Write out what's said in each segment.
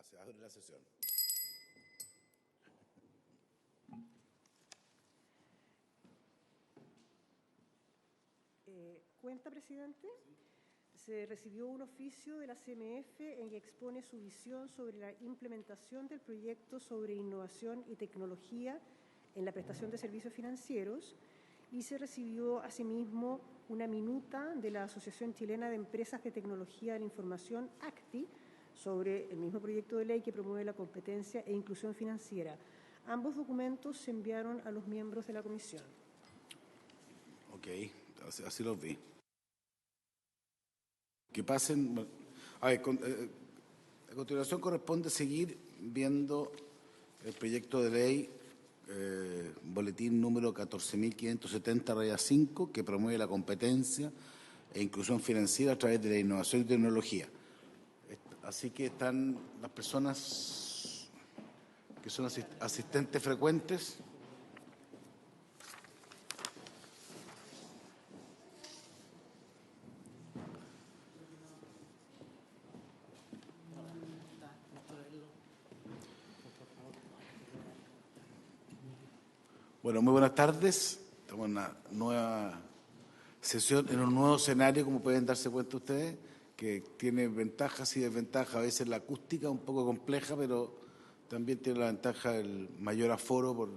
Se abre la sesión. ¿Cuenta, presidente? Se recibió un oficio de la CMF en que expone su visión sobre la implementación del proyecto sobre innovación y tecnología en la prestación de servicios financieros y se recibió asimismo una minuta de la Asociación Chilena de Empresas de Tecnología de la Información, ACTI, sobre el mismo proyecto de ley que promueve la competencia e inclusión financiera. Ambos documentos se enviaron a los miembros de la comisión. Ok, así los vi. Que pasen. A ver, a continuación corresponde seguir viendo el proyecto de ley boletín número 14.570-5, que promueve la competencia e inclusión financiera a través de la innovación y tecnología. Así que están las personas que son asistentes frecuentes. Bueno, muy buenas tardes. Estamos en una nueva sesión, en un nuevo escenario, como pueden darse cuenta ustedes, que tiene ventajas y desventajas. A veces la acústica es un poco compleja, pero también tiene la ventaja del mayor aforo por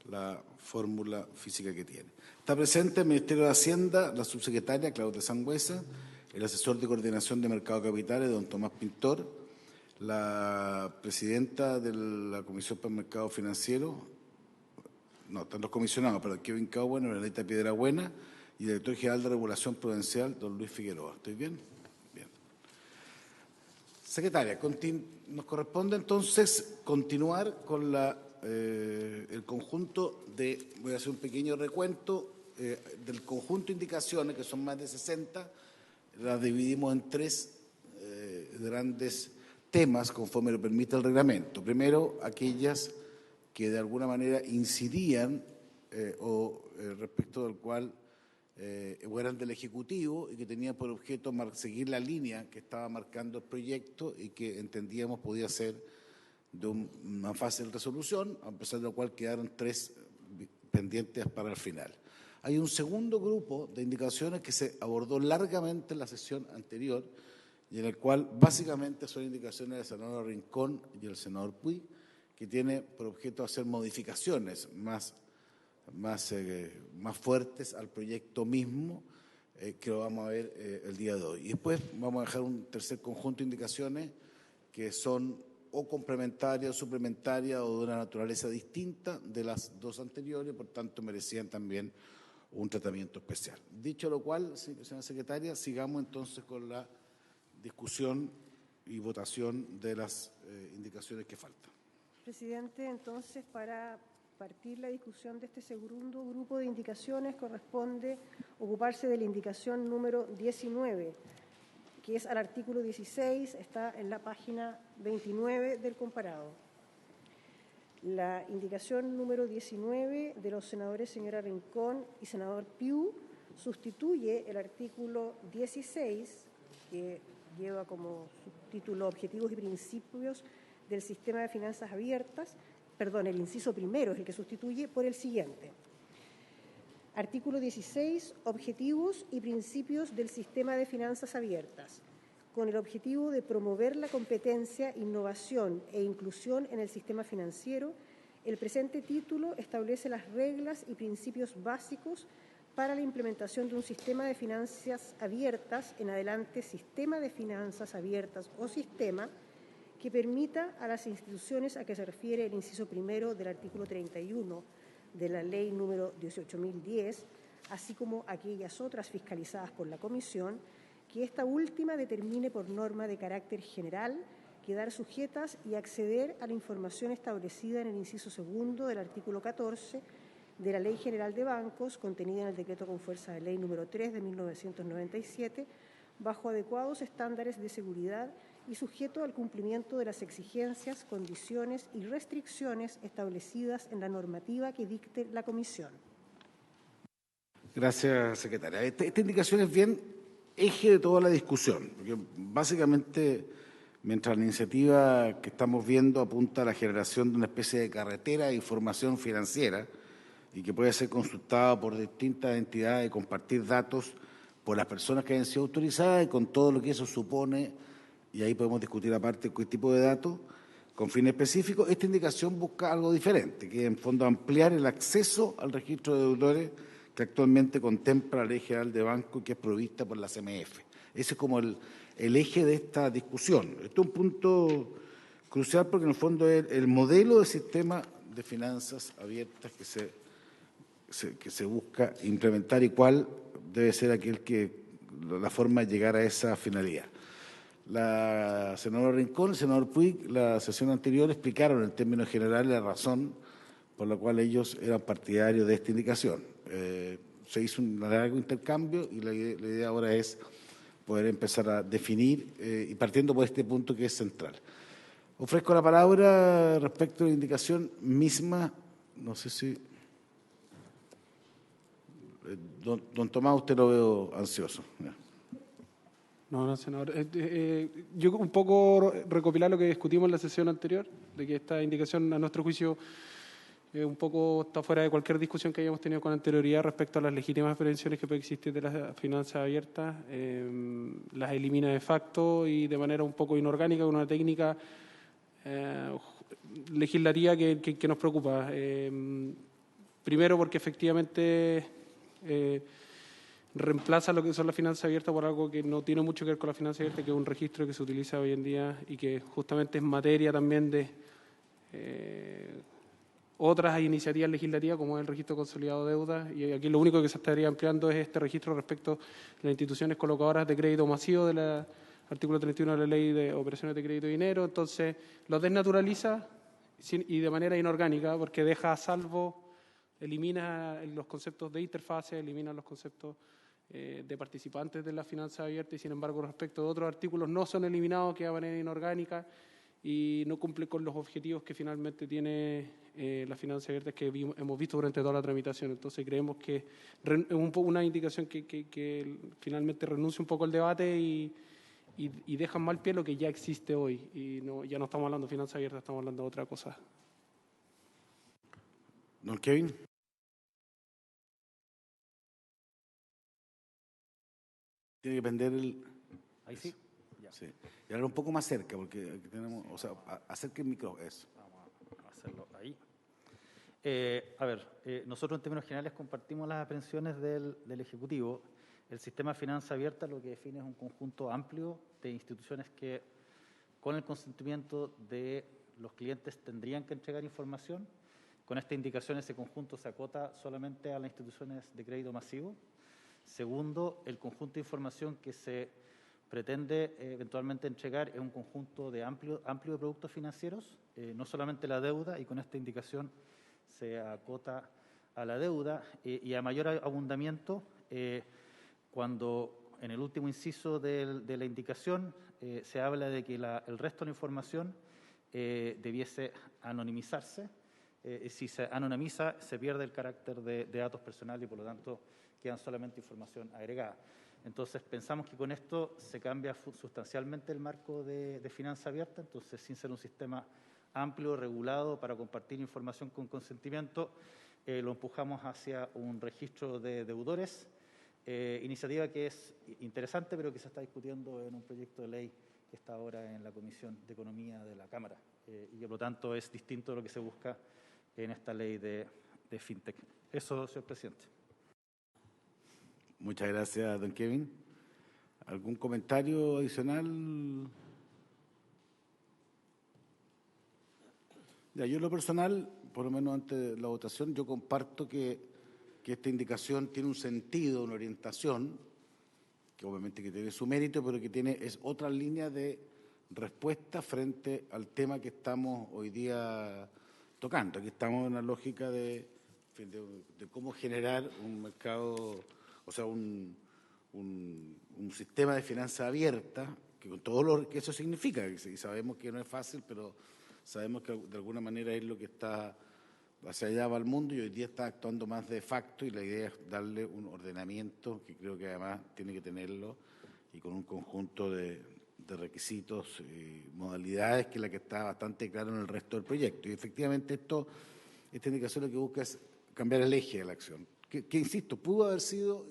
la fórmula física que tiene. Está presente el Ministerio de Hacienda, la subsecretaria Claudia Sangüesa, el asesor de coordinación de Mercado de Capitales, don Tomás Pintor, la presidenta de la Comisión para el Mercado Financiero, no, están los comisionados, pero Kevin Cowen, Bernadita Piedrabuena y el director general de Regulación Prudencial, don Luis Figueroa. ¿Estoy bien? Bien. Secretaria, nos corresponde entonces continuar con el conjunto de, voy a hacer un pequeño recuento del conjunto de indicaciones, que son más de 60, las dividimos en tres grandes temas conforme lo permite el reglamento. Primero, aquellas que de alguna manera incidían respecto del cual o eran del Ejecutivo y que tenían por objeto seguir la línea que estaba marcando el proyecto y que entendíamos podía ser de una fácil resolución, a pesar de lo cual quedaron tres pendientes para el final. Hay un segundo grupo de indicaciones que se abordó largamente en la sesión anterior y en el cual básicamente son indicaciones del senador Rincón y el senador Puig, que tiene por objeto hacer modificaciones más fuertes al proyecto mismo, que lo vamos a ver el día de hoy. Y después vamos a dejar un tercer conjunto de indicaciones que son o complementarias o suplementarias o de una naturaleza distinta de las dos anteriores, por tanto merecían también un tratamiento especial. Dicho lo cual, señora secretaria, sigamos entonces con la discusión y votación de las indicaciones que faltan. Presidente, entonces, para partir la discusión de este segundo grupo de indicaciones, corresponde ocuparse de la indicación número 19, que es al artículo 16, está en la página 29 del comparado. La indicación número 19 de los senadores señora Rincón y senador Piu sustituye el artículo 16, que lleva como subtítulo Objetivos y Principios del Sistema de Finanzas Abiertas, el inciso primero es el que sustituye, por el siguiente. Artículo 16, Objetivos y Principios del Sistema de Finanzas Abiertas. Con el objetivo de promover la competencia, innovación e inclusión en el sistema financiero, el presente título establece las reglas y principios básicos para la implementación de un sistema de finanzas abiertas, en adelante sistema de finanzas abiertas o sistema, que permita a las instituciones a que se refiere el inciso primero del artículo 31 de la Ley número 18.010, así como aquellas otras fiscalizadas por la Comisión, que esta última determine por norma de carácter general quedar sujetas y acceder a la información establecida en el inciso segundo del artículo 14 de la Ley General de Bancos, contenida en el decreto con fuerza de ley número 3 de 1997, bajo adecuados estándares de seguridad y sujeto al cumplimiento de las exigencias, condiciones y restricciones establecidas en la normativa que dicte la Comisión. Gracias, secretaria. Esta indicación es bien eje de toda la discusión, porque básicamente mientras la iniciativa que estamos viendo apunta a la generación de una especie de carretera de información financiera y que puede ser consultada por distintas entidades y compartir datos por las personas que hayan sido autorizadas y con todo lo que eso supone, y ahí podemos discutir aparte qué tipo de datos, con fines específicos. Esta indicación busca algo diferente, que en fondo ampliar el acceso al registro de deudores que actualmente contempla la Ley General de Banco y que es provista por la CMF. Ese es como el eje de esta discusión. Esto es un punto crucial porque en el fondo es el modelo de sistema de finanzas abiertas que se busca implementar y cuál debe ser la forma de llegar a esa finalidad. La senadora Rincón, el senador Puig, la sesión anterior explicaron en términos generales la razón por la cual ellos eran partidarios de esta indicación. Se hizo un largo intercambio y la idea ahora es poder empezar a definir y partiendo por este punto que es central. Ofrezco la palabra respecto a la indicación misma, no sé si... Don Tomás, usted lo veo ansioso. No, senador. Yo un poco recopilar lo que discutimos en la sesión anterior, de que esta indicación, a nuestro juicio, un poco está fuera de cualquier discusión que hayamos tenido con anterioridad respecto a las legítimas prevenciones que pueden existir de las finanzas abiertas. Las elimina de facto y de manera un poco inorgánica, con una técnica legislativa que nos preocupa. Primero porque efectivamente reemplaza lo que son las finanzas abiertas por algo que no tiene mucho que ver con la finanza abierta, que es un registro que se utiliza hoy en día y que justamente es materia también de otras iniciativas legislativas como es el registro consolidado de deuda, y aquí lo único que se estaría ampliando es este registro respecto a las instituciones colocadoras de crédito masivo del artículo 31 de la Ley de Operaciones de Crédito y Dinero. Entonces lo desnaturaliza y de manera inorgánica porque deja a salvo, elimina los conceptos de interfase, elimina los conceptos de participantes de la finanza abierta y sin embargo respecto de otros artículos no son eliminados, queda de manera inorgánica y no cumple con los objetivos que finalmente tiene la finanza abierta que hemos visto durante toda la tramitación. Entonces creemos que es una indicación que finalmente renuncia un poco al debate y deja en mal pie lo que ya existe hoy. Y ya no estamos hablando de finanza abierta, estamos hablando de otra cosa. Don Kevin. Tiene que prender el... Ahí sí. Ya. Sí. Y ahora un poco más cerca, porque aquí tenemos... O sea, acerque el micrófono. Eso. Vamos a hacerlo ahí. Nosotros en términos generales compartimos las aprensiones del Ejecutivo. El sistema de finanza abierta lo que define es un conjunto amplio de instituciones que, con el consentimiento de los clientes, tendrían que entregar información. Con esta indicación, ese conjunto se acota solamente a las instituciones de crédito masivo. Segundo, el conjunto de información que se pretende eventualmente entregar es un conjunto de amplio de productos financieros, no solamente la deuda, y con esta indicación se acota a la deuda y a mayor abundamiento cuando en el último inciso de la indicación se habla de que el resto de la información debiese anonimizarse. Si se anonimiza, se pierde el carácter de datos personales y por lo tanto quedan solamente información agregada. Entonces pensamos que con esto se cambia sustancialmente el marco de finanza abierta, entonces sin ser un sistema amplio, regulado para compartir información con consentimiento, lo empujamos hacia un registro de deudores, iniciativa que es interesante pero que se está discutiendo en un proyecto de ley que está ahora en la Comisión de Economía de la Cámara y que por lo tanto es distinto de lo que se busca en esta ley de FinTech. Eso, señor presidente. Muchas gracias, don Kevin. ¿Algún comentario adicional? Ya, yo en lo personal, por lo menos antes de la votación, yo comparto que esta indicación tiene un sentido, una orientación, que obviamente que tiene su mérito, pero que es otra línea de respuesta frente al tema que estamos hoy día tocando. Aquí estamos en la lógica de cómo generar un mercado, o sea, un sistema de finanzas abierta, que con todo lo que eso significa, y sabemos que no es fácil, pero sabemos que de alguna manera es lo que está hacia allá va el mundo y hoy día está actuando más de facto y la idea es darle un ordenamiento que creo que además tiene que tenerlo y con un conjunto de de requisitos y modalidades que la que está bastante clara en el resto del proyecto. Y efectivamente esta indicación lo que busca es cambiar el eje de la acción, que insisto, pudo haber sido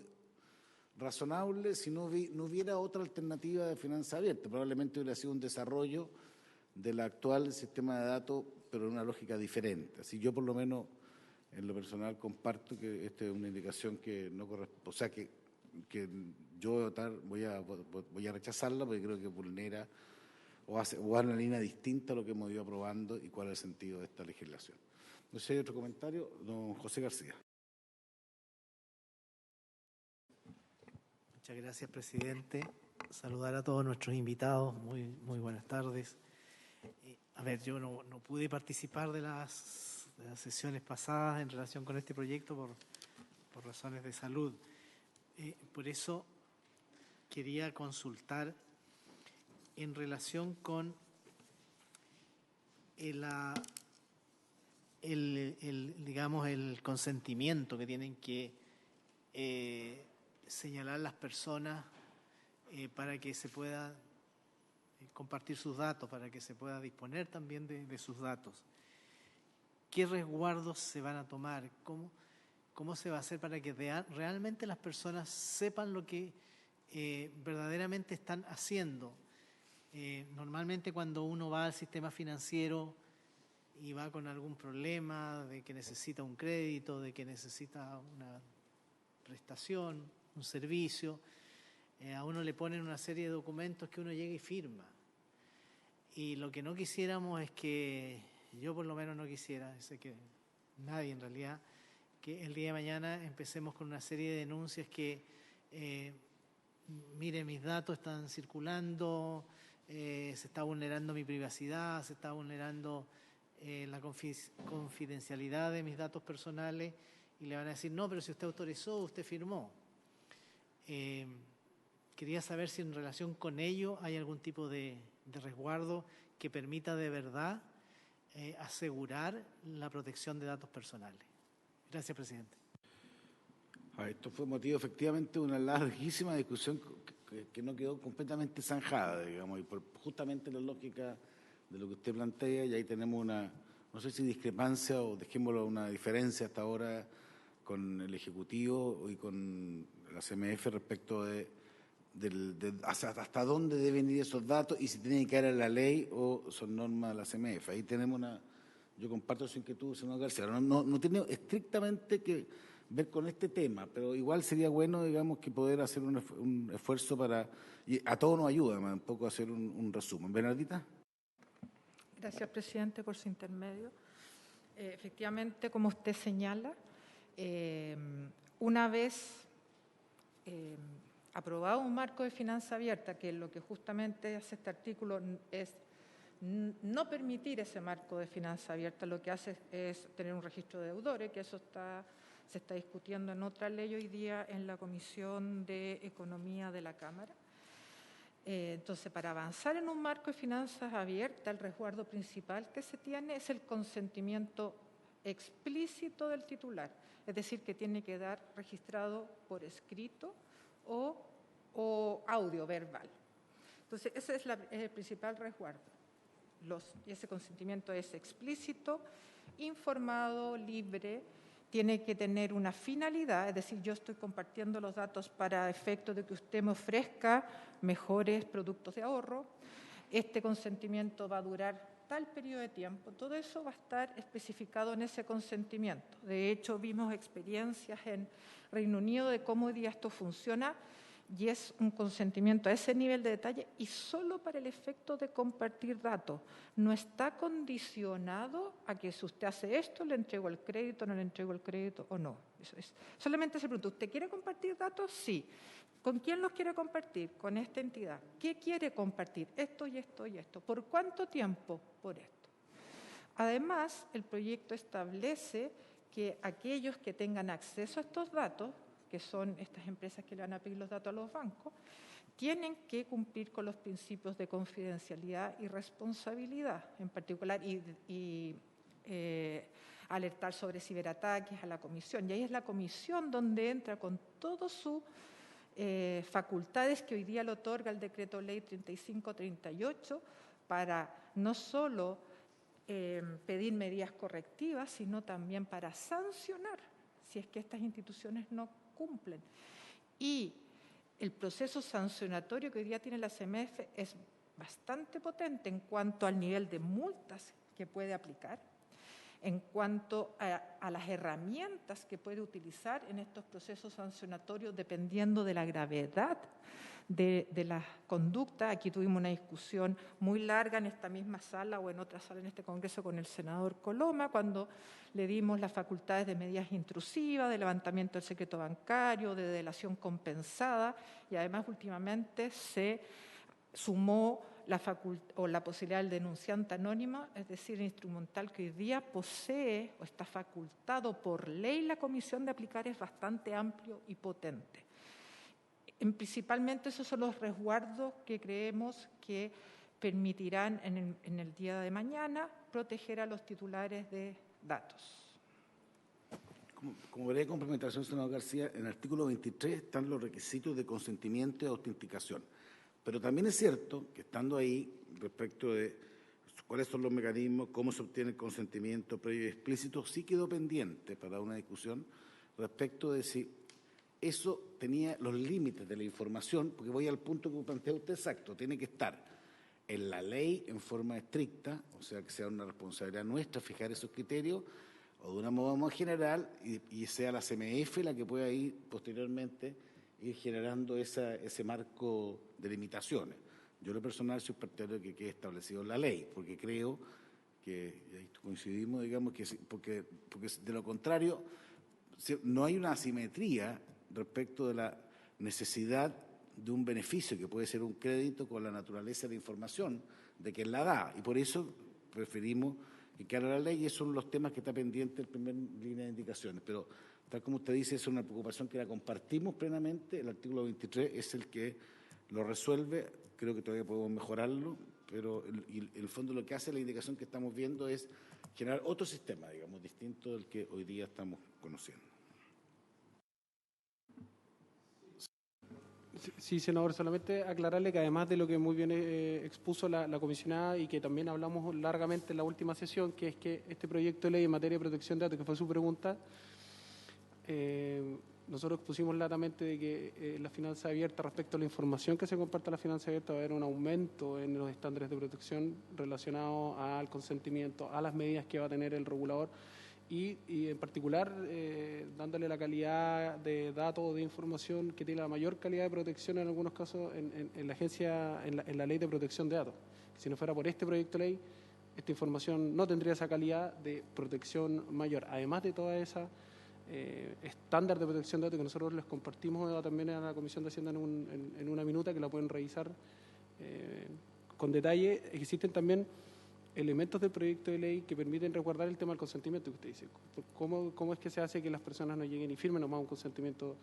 razonable si no hubiera otra alternativa de finanza abierta. Probablemente hubiera sido un desarrollo del actual sistema de datos, pero en una lógica diferente. Así yo por lo menos en lo personal comparto que esta es una indicación que no corresponde, o sea que yo voy a rechazarla porque creo que vulnera o va en una línea distinta a lo que hemos ido aprobando y cuál es el sentido de esta legislación. No sé si hay otro comentario. Don José García. Muchas gracias, presidente. Saludar a todos nuestros invitados. Muy buenas tardes. A ver, yo no pude participar de las sesiones pasadas en relación con este proyecto por razones de salud. Por eso quería consultar en relación con digamos, el consentimiento que tienen que señalar las personas para que se pueda compartir sus datos, para que se pueda disponer también de sus datos. ¿Qué resguardos se van a tomar? ¿Cómo se va a hacer para que realmente las personas sepan lo que verdaderamente están haciendo? Normalmente cuando uno va al sistema financiero y va con algún problema de que necesita un crédito, de que necesita una prestación, un servicio, a uno le ponen una serie de documentos que uno llega y firma. Y lo que no quisiéramos es que, yo por lo menos no quisiera, sé que nadie en realidad, que el día de mañana empecemos con una serie de denuncias que, mire, mis datos están circulando, se está vulnerando mi privacidad, se está vulnerando la confidencialidad de mis datos personales, y le van a decir, no, pero si usted autorizó, usted firmó. Quería saber si en relación con ello hay algún tipo de resguardo que permita de verdad asegurar la protección de datos personales. Gracias, presidente. Esto fue motivo efectivamente de una larguísima discusión que no quedó completamente zanjada, digamos, y justamente la lógica de lo que usted plantea, y ahí tenemos una, no sé si discrepancia o dejémoslo una diferencia hasta ahora con el Ejecutivo y con la CMF respecto de hasta dónde deben ir esos datos y si tienen que caer en la ley o son normas de la CMF. Ahí tenemos yo comparto su inquietud, señor García. No tiene estrictamente que ver con este tema, pero igual sería bueno, digamos, que poder hacer un esfuerzo y a todos nos ayuda, un poco a hacer un resumen. Bernardita. Gracias, presidente, por su intermedio. Efectivamente, como usted señala, una vez aprobado un marco de finanza abierta, que lo que justamente hace este artículo es no permitir ese marco de finanza abierta, lo que hace es tener un registro de deudores, que eso se está discutiendo en otra ley hoy día en la Comisión de Economía de la Cámara. Entonces, para avanzar en un marco de finanzas abierta, el resguardo principal que se tiene es el consentimiento explícito del titular, es decir, que tiene que dar registrado por escrito o audio verbal. Entonces, ese es el principal resguardo. Ese consentimiento es explícito, informado, libre, tiene que tener una finalidad, es decir, yo estoy compartiendo los datos para efecto de que usted me ofrezca mejores productos de ahorro, este consentimiento va a durar tal periodo de tiempo, todo eso va a estar especificado en ese consentimiento. De hecho, vimos experiencias en Reino Unido de cómo hoy día esto funciona y es un consentimiento a ese nivel de detalle y solo para el efecto de compartir datos. No está condicionado a que si usted hace esto, le entrego el crédito, no le entrego el crédito o no. Solamente se pregunta, ¿usted quiere compartir datos? Sí. ¿Con quién los quiere compartir? Con esta entidad. ¿Qué quiere compartir? Esto y esto y esto. ¿Por cuánto tiempo? Por esto. Además, el proyecto establece que aquellos que tengan acceso a estos datos, que son estas empresas que le van a pedir los datos a los bancos, tienen que cumplir con los principios de confidencialidad y responsabilidad, en particular, y alertar sobre ciberataques a la comisión. Y ahí es la comisión donde entra con todo su facultades que hoy día le otorga el Decreto Ley 3538 para no solo pedir medidas correctivas, sino también para sancionar si es que estas instituciones no cumplen. Y el proceso sancionatorio que hoy día tiene la CMF es bastante potente en cuanto al nivel de multas que puede aplicar, en cuanto a las herramientas que puede utilizar en estos procesos sancionatorios dependiendo de la gravedad de la conducta. Aquí tuvimos una discusión muy larga en esta misma sala o en otra sala en este Congreso con el senador Coloma, cuando le dimos las facultades de medidas intrusivas, de levantamiento del secreto bancario, de delación compensada, y además últimamente se sumó la posibilidad del denunciante anónimo, es decir, el instrumental que hoy día posee o está facultado por ley la Comisión de aplicar es bastante amplio y potente. Principalmente esos son los resguardos que creemos que permitirán en el día de mañana proteger a los titulares de datos. Como breve complementación, senador García, en el artículo 23 están los requisitos de consentimiento y autenticación. Pero también es cierto que estando ahí, respecto de cuáles son los mecanismos, cómo se obtiene el consentimiento previo y explícito, sí quedó pendiente para una discusión respecto de si eso tenía los límites de la información, porque voy al punto que plantea usted exacto, tiene que estar en la ley en forma estricta, o sea, que sea una responsabilidad nuestra fijar esos criterios, o de una moda más general, y sea la CMF la que pueda ir posteriormente ir generando ese marco de limitaciones. Yo, en lo personal, soy partidario de que quede establecido en la ley, porque creo que, y ahí coincidimos, digamos, que porque de lo contrario, no hay una asimetría respecto de la necesidad de un beneficio, que puede ser un crédito, con la naturaleza de la información de quien la da, y por eso preferimos que quede la ley, y esos son los temas que está pendiente en primera línea de indicaciones. Pero tal como usted dice, es una preocupación que la compartimos plenamente. El artículo 23 es el que lo resuelve. Creo que todavía podemos mejorarlo, pero en el fondo lo que hace la indicación que estamos viendo es generar otro sistema, digamos, distinto del que hoy día estamos conociendo. Sí, senador, solamente aclararle que además de lo que muy bien expuso la comisionada y que también hablamos largamente en la última sesión, que es que este proyecto de ley en materia de protección de datos, que fue su pregunta, nosotros expusimos latamente de que la finanza abierta, respecto a la información que se comparte a la finanza abierta, va a haber un aumento en los estándares de protección relacionados al consentimiento, a las medidas que va a tener el regulador y en particular dándole la calidad de datos o de información que tiene la mayor calidad de protección en algunos casos en la agencia, en la ley de protección de datos. Si no fuera por este proyecto de ley, esta información no tendría esa calidad de protección mayor. Además de toda esa estándar de protección de datos que nosotros les compartimos también a la Comisión de Hacienda en una minuta, que la pueden revisar con detalle. Existen también elementos del proyecto de ley que permiten resguardar el tema del consentimiento que usted dice. ¿Cómo es que se hace que las personas no lleguen y firmen nomás un consentimiento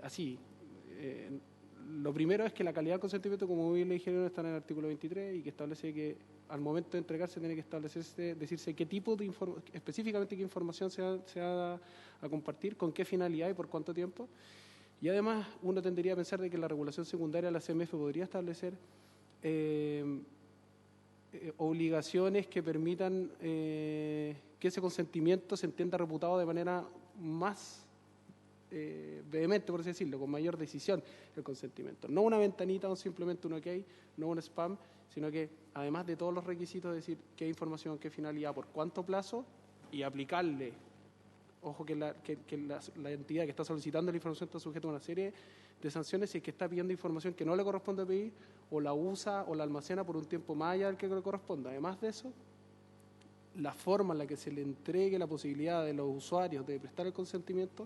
así? Lo primero es que la calidad del consentimiento, como bien le dijeron, está en el artículo 23 y que establece que al momento de entregarse tiene que decirse qué tipo de específicamente qué información se va a compartir, con qué finalidad y por cuánto tiempo. Y además uno tendería a pensar de que la regulación secundaria de la CMF podría establecer obligaciones que permitan que ese consentimiento se entienda reputado de manera más vehemente, por así decirlo, con mayor decisión el consentimiento. No una ventanita o simplemente un OK, no un spam, sino que además de todos los requisitos, decir qué información, qué finalidad, por cuánto plazo y aplicarle. Ojo que la entidad que está solicitando la información está sujeta a una serie de sanciones si es que está pidiendo información que no le corresponde pedir o la usa o la almacena por un tiempo más allá del que le corresponda. Además de eso, la forma en la que se le entregue la posibilidad de los usuarios de prestar el consentimiento,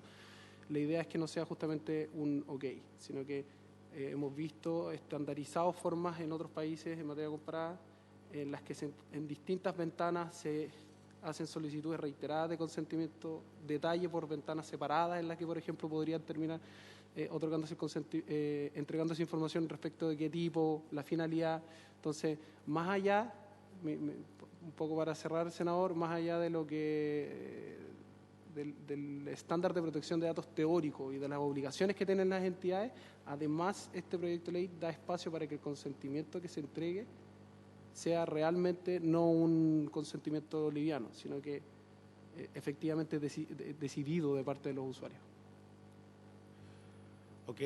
la idea es que no sea justamente un OK, sino que hemos visto estandarizados formas en otros países en materia comparada en las que en distintas ventanas se hacen solicitudes reiteradas de consentimiento, detalle por ventanas separadas en las que, por ejemplo, podrían terminar entregándose información respecto de qué tipo, la finalidad. Entonces, más allá, un poco para cerrar, senador, más allá de lo que del estándar de protección de datos teórico y de las obligaciones que tienen las entidades, además este proyecto de ley da espacio para que el consentimiento que se entregue sea realmente no un consentimiento liviano, sino que efectivamente decidido de parte de los usuarios. Ok,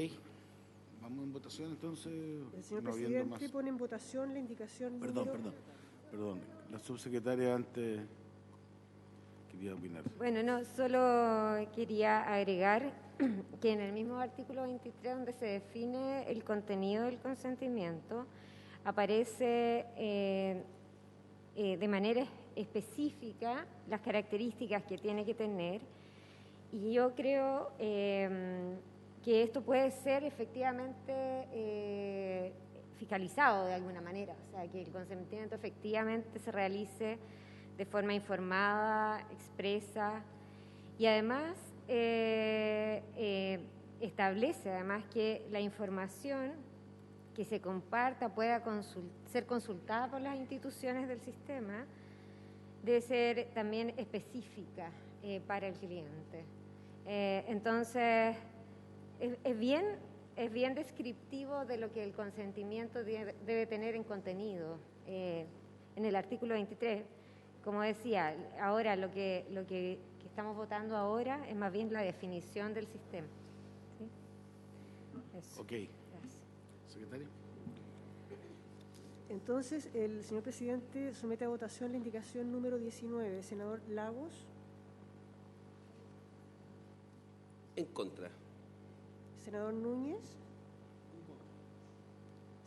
vamos en votación entonces. El señor no habiendo presidente más. pone en votación la indicación Perdón, número... perdón. La subsecretaria antes quería opinar. Bueno, no, solo quería agregar que en el mismo artículo 23, donde se define el contenido del consentimiento, aparece de manera específica las características que tiene que tener, y yo creo que esto puede ser efectivamente fiscalizado de alguna manera, o sea, que el consentimiento efectivamente se realice de forma informada, expresa, y además establece además que la información que se comparta pueda ser consultada por las instituciones del sistema, debe ser también específica para el cliente. Entonces, es bien descriptivo de lo que el consentimiento debe tener en contenido. En el artículo 23, como decía, ahora lo que estamos votando ahora es más bien la definición del sistema. ¿Sí? Eso. Ok. Gracias. Secretario. Entonces, el señor presidente somete a votación la indicación número 19. Senador Lagos. En contra. Senador Núñez.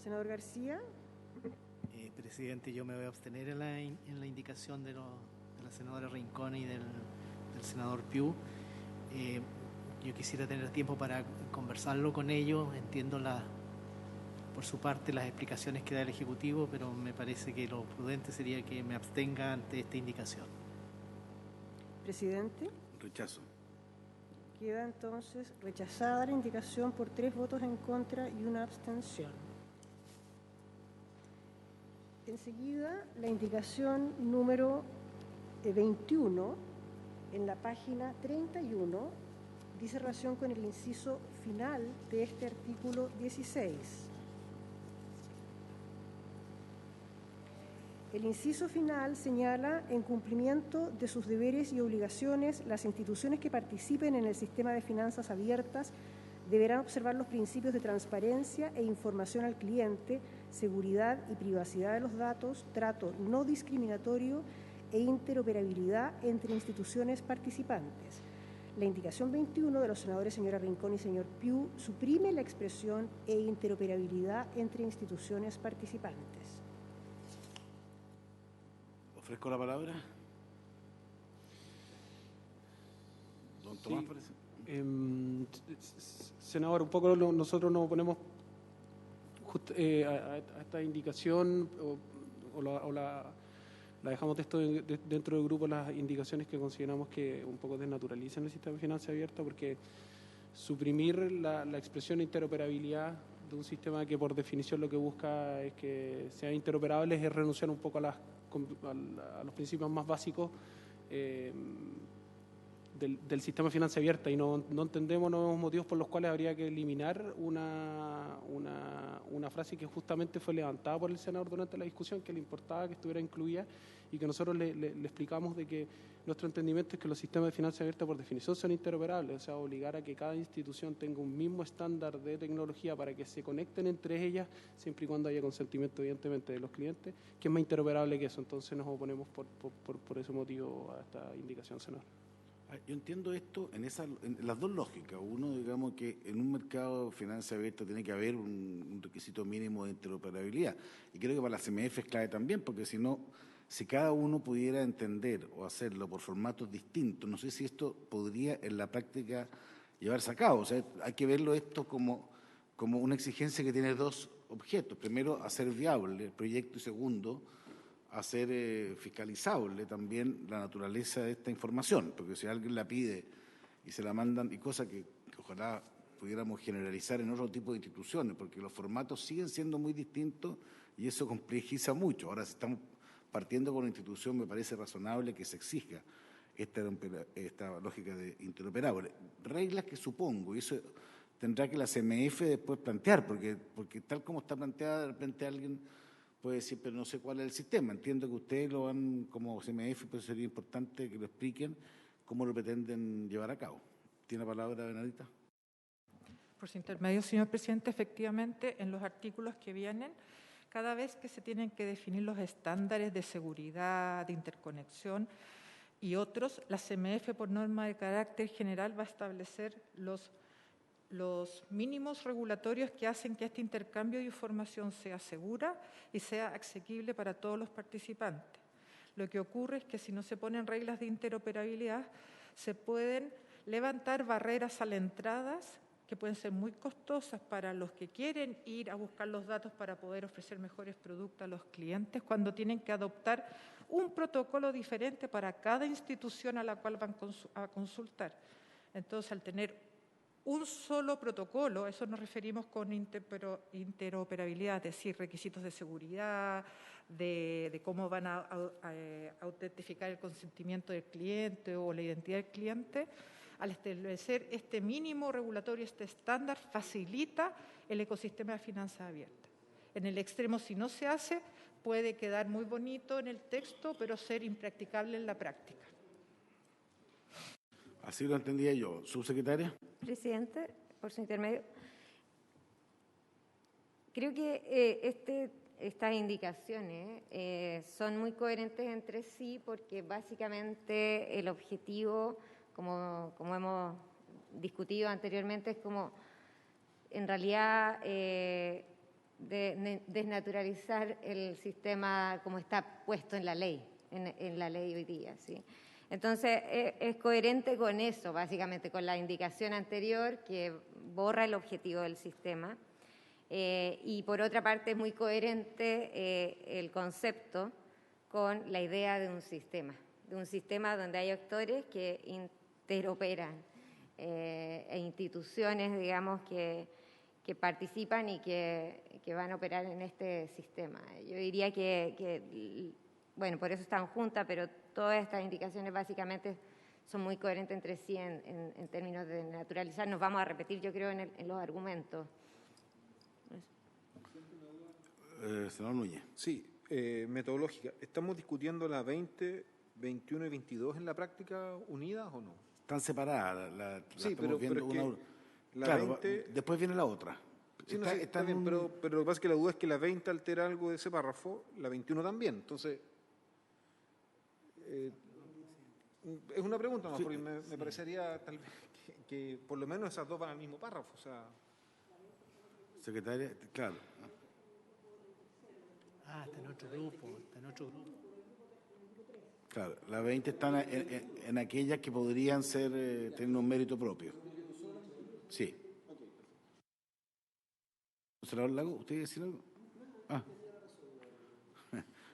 Senador García. Presidente, yo me voy a abstener en la indicación de la senadora Rincón y del senador Piu. Yo quisiera tener tiempo para conversarlo con ellos. Entiendo por su parte las explicaciones que da el Ejecutivo, pero me parece que lo prudente sería que me abstenga ante esta indicación. Presidente. Rechazo. Queda entonces rechazada la indicación por 3 votos en contra y 1 abstención. Enseguida, la indicación número 21, en la página 31, dice relación con el inciso final de este artículo 16. El inciso final señala, en cumplimiento de sus deberes y obligaciones, las instituciones que participen en el sistema de finanzas abiertas deberán observar los principios de transparencia e información al cliente, seguridad y privacidad de los datos, trato no discriminatorio e interoperabilidad entre instituciones participantes. La indicación 21 de los senadores señora Rincón y señor Piu suprime la expresión e interoperabilidad entre instituciones participantes. Ofrezco la palabra. Don Tomás, Sí. parece. Senador, un poco nosotros nos oponemos a esta indicación o la dejamos dentro del grupo las indicaciones que consideramos que un poco desnaturalizan el sistema de finanzas abierta, porque suprimir la expresión interoperabilidad de un sistema que por definición lo que busca es que sea interoperable es renunciar un poco a los principios más básicos del sistema de finanzas abierta, y no entendemos los motivos por los cuales habría que eliminar una frase que justamente fue levantada por el senador durante la discusión, que le importaba que estuviera incluida, y que nosotros le explicamos de que nuestro entendimiento es que los sistemas de finanzas abiertas por definición son interoperables, o sea, obligar a que cada institución tenga un mismo estándar de tecnología para que se conecten entre ellas, siempre y cuando haya consentimiento evidentemente de los clientes, que es más interoperable que eso. Entonces nos oponemos por ese motivo a esta indicación, senador. Yo entiendo esto en las dos lógicas. Uno, digamos que en un mercado de finanzas abiertas tiene que haber un requisito mínimo de interoperabilidad. Y creo que para la CMF es clave también, porque si cada uno pudiera entender o hacerlo por formatos distintos, no sé si esto podría en la práctica llevarse a cabo. O sea, hay que verlo esto como una exigencia que tiene dos objetos. Primero, hacer viable el proyecto, y segundo, hacer fiscalizable también la naturaleza de esta información, porque si alguien la pide y se la mandan, y cosa que ojalá pudiéramos generalizar en otro tipo de instituciones, porque los formatos siguen siendo muy distintos y eso complejiza mucho. Ahora, si estamos partiendo con una institución, me parece razonable que se exija esta lógica de interoperable. Reglas que supongo, y eso tendrá que la CMF después plantear, porque tal como está planteada, de repente alguien puede decir, pero no sé cuál es el sistema. Entiendo que ustedes lo van como CMF, pero sería importante que lo expliquen cómo lo pretenden llevar a cabo. ¿Tiene la palabra, Benedita? Por su intermedio, señor presidente, efectivamente, en los artículos que vienen, cada vez que se tienen que definir los estándares de seguridad, de interconexión y otros, la CMF, por norma de carácter general, va a establecer los mínimos regulatorios que hacen que este intercambio de información sea segura y sea asequible para todos los participantes. Lo que ocurre es que si no se ponen reglas de interoperabilidad, se pueden levantar barreras a la entrada que pueden ser muy costosas para los que quieren ir a buscar los datos para poder ofrecer mejores productos a los clientes, cuando tienen que adoptar un protocolo diferente para cada institución a la cual van a consultar. Entonces, al tener un solo protocolo, a eso nos referimos con interoperabilidad, es decir, requisitos de seguridad, de cómo van a autentificar el consentimiento del cliente o la identidad del cliente. Al establecer este mínimo regulatorio, este estándar, facilita el ecosistema de finanzas abiertas. En el extremo, si no se hace, puede quedar muy bonito en el texto, pero ser impracticable en la práctica. Así lo entendía yo. ¿Subsecretaria? Presidente, por su intermedio. Creo que estas indicaciones son muy coherentes entre sí, porque básicamente el objetivo, como hemos discutido anteriormente, es como en realidad desnaturalizar el sistema como está puesto en la ley, en la ley hoy día, ¿sí? Entonces, es coherente con eso, básicamente, con la indicación anterior que borra el objetivo del sistema. Y por otra parte, es muy coherente el concepto con la idea de un sistema donde hay actores que interoperan e instituciones, digamos, que participan y que van a operar en este sistema. Yo diría que bueno, por eso están juntas, pero todas estas indicaciones básicamente son muy coherentes entre sí en términos de naturalizar. Nos vamos a repetir, yo creo, en los argumentos. Senador Núñez. Sí, metodológica. ¿Estamos discutiendo la 20, 21 y 22 en la práctica unidas o no? Están separadas. Sí, pero es que la claro, 20... después viene la otra. Sí, está bien, pero lo que pasa es que la duda es que la 20 altera algo de ese párrafo, la 21 también. Entonces, es una pregunta más, porque me parecería tal vez que por lo menos esas dos van al mismo párrafo. O sea... Secretaria, claro. Está en otro grupo, Claro, las 20 están en aquellas que podrían tener un mérito propio. Sí. Senador Lago, ¿usted decir algo?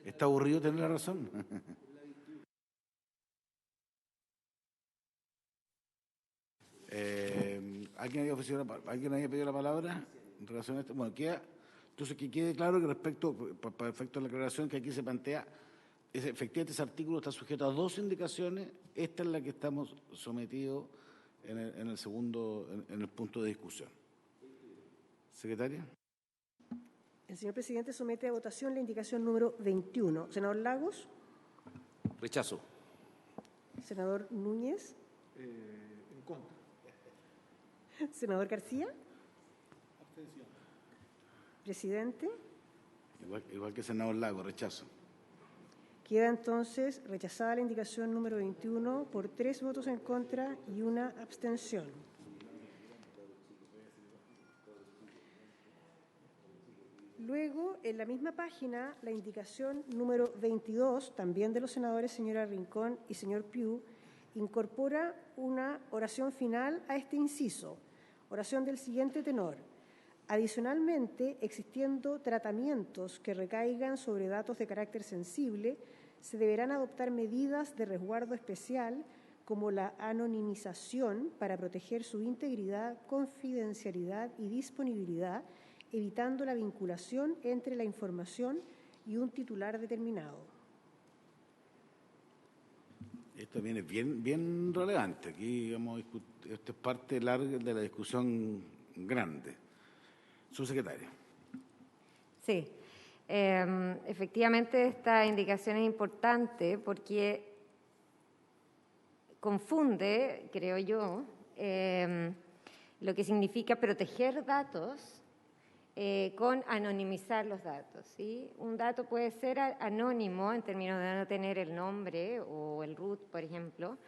¿Está aburrido tener la razón? ¿Alguien había pedido la palabra en relación a esto? Bueno, entonces que quede claro que respecto, para efecto de la aclaración que aquí se plantea, efectivamente ese artículo está sujeto a dos indicaciones. Esta es la que estamos sometidos en el punto de discusión. Secretaria. El señor presidente somete a votación la indicación número 21. Senador Lagos. Rechazo. Senador Núñez. En contra. Senador García. Abstención. Presidente. Igual que senador Lago, rechazo. Queda entonces rechazada la indicación número 21 por 3 votos en contra y 1 abstención. Luego, en la misma página, la indicación número 22, también de los senadores señora Rincón y señor Piu, incorpora una oración final a este inciso. Oración del siguiente tenor. Adicionalmente, existiendo tratamientos que recaigan sobre datos de carácter sensible, se deberán adoptar medidas de resguardo especial como la anonimización para proteger su integridad, confidencialidad y disponibilidad, evitando la vinculación entre la información y un titular determinado. Esto también es bien relevante. Aquí esto es parte larga de la discusión grande. Subsecretaria. Sí, efectivamente esta indicación es importante porque confunde, creo yo, lo que significa proteger datos con anonimizar los datos, ¿sí? Un dato puede ser anónimo en términos de no tener el nombre o el root, por ejemplo,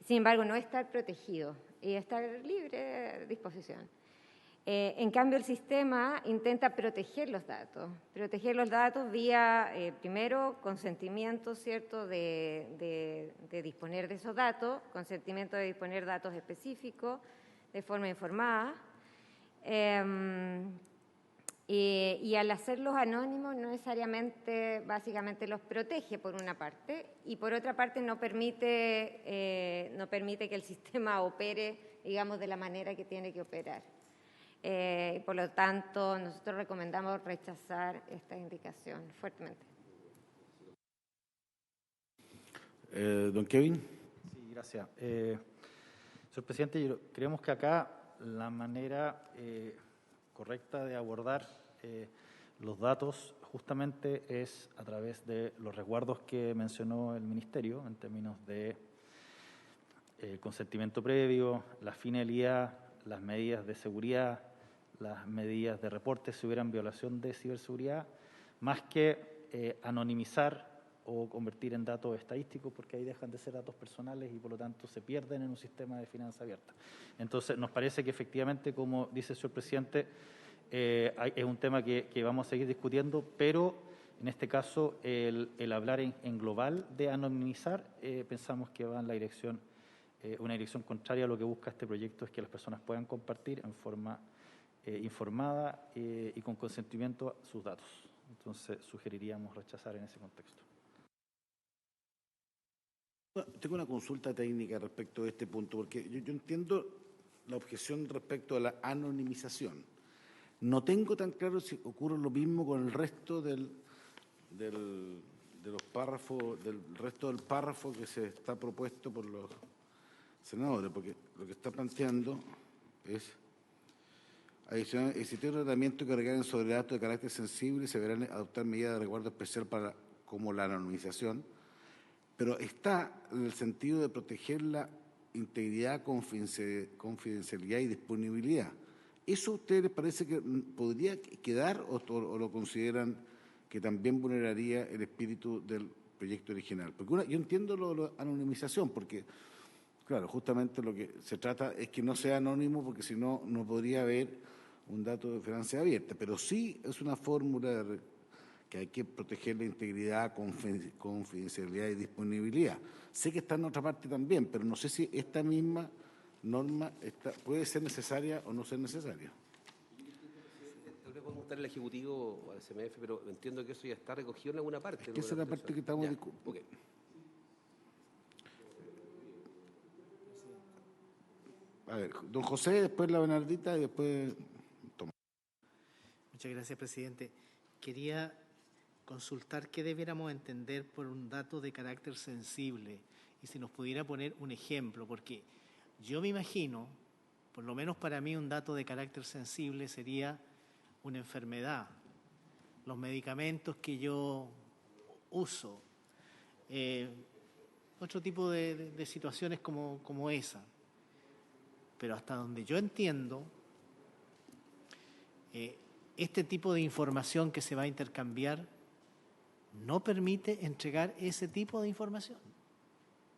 sin embargo no estar protegido y estar libre de disposición. En cambio, el sistema intenta proteger los datos vía, primero, consentimiento, ¿cierto?, de disponer de esos datos, consentimiento de disponer datos específicos de forma informada, y al hacerlos anónimos no necesariamente, básicamente los protege por una parte, y por otra parte no permite que el sistema opere, digamos, de la manera que tiene que operar. Por lo tanto, nosotros recomendamos rechazar esta indicación fuertemente. Don Kevin. Sí, gracias. Señor presidente, creemos que acá la manera correcta de abordar los datos justamente es a través de los resguardos que mencionó el Ministerio en términos de consentimiento previo, la finalidad, las medidas de seguridad, las medidas de reporte si hubieran violación de ciberseguridad, más que anonimizar o convertir en datos estadísticos, porque ahí dejan de ser datos personales y por lo tanto se pierden en un sistema de finanzas abiertas. Entonces, nos parece que efectivamente, como dice el señor presidente, es un tema que vamos a seguir discutiendo, pero en este caso el hablar en global de anonimizar, pensamos que va en la dirección, una dirección contraria a lo que busca este proyecto, es que las personas puedan compartir en forma informada y con consentimiento sus datos. Entonces, sugeriríamos rechazar en ese contexto. Tengo una consulta técnica respecto a este punto, porque yo entiendo la objeción respecto a la anonimización. No tengo tan claro si ocurre lo mismo con el resto de los párrafos, del resto del párrafo que se está propuesto por los senadores, porque lo que está planteando es adicional, existe un tratamiento que recae sobre datos de carácter sensible y se verán adoptar medidas de resguardo especial como la anonimización, pero está en el sentido de proteger la integridad, confidencialidad y disponibilidad. ¿Eso a ustedes les parece que podría quedar o lo consideran que también vulneraría el espíritu del proyecto original? Porque yo entiendo la anonimización, porque, claro, justamente lo que se trata es que no sea anónimo, porque si no, no podría haber un dato de finanzas abierta, pero sí es una fórmula que hay que proteger la integridad, confidencialidad y disponibilidad. Sé que está en otra parte también, pero no sé si esta misma norma puede ser necesaria o no ser necesaria. Tal vez podemos estar al Ejecutivo o al CMF, pero entiendo que eso ya está recogido en alguna parte. Es que esa es la parte que estamos discutiendo. Okay. A ver, don José, después la Bernardita y después Tomás. Muchas gracias, presidente. Quería consultar qué debiéramos entender por un dato de carácter sensible y si nos pudiera poner un ejemplo, porque yo me imagino, por lo menos para mí, un dato de carácter sensible sería una enfermedad, los medicamentos que yo uso, otro tipo de situaciones como esa. Pero hasta donde yo entiendo, este tipo de información que se va a intercambiar no permite entregar ese tipo de información.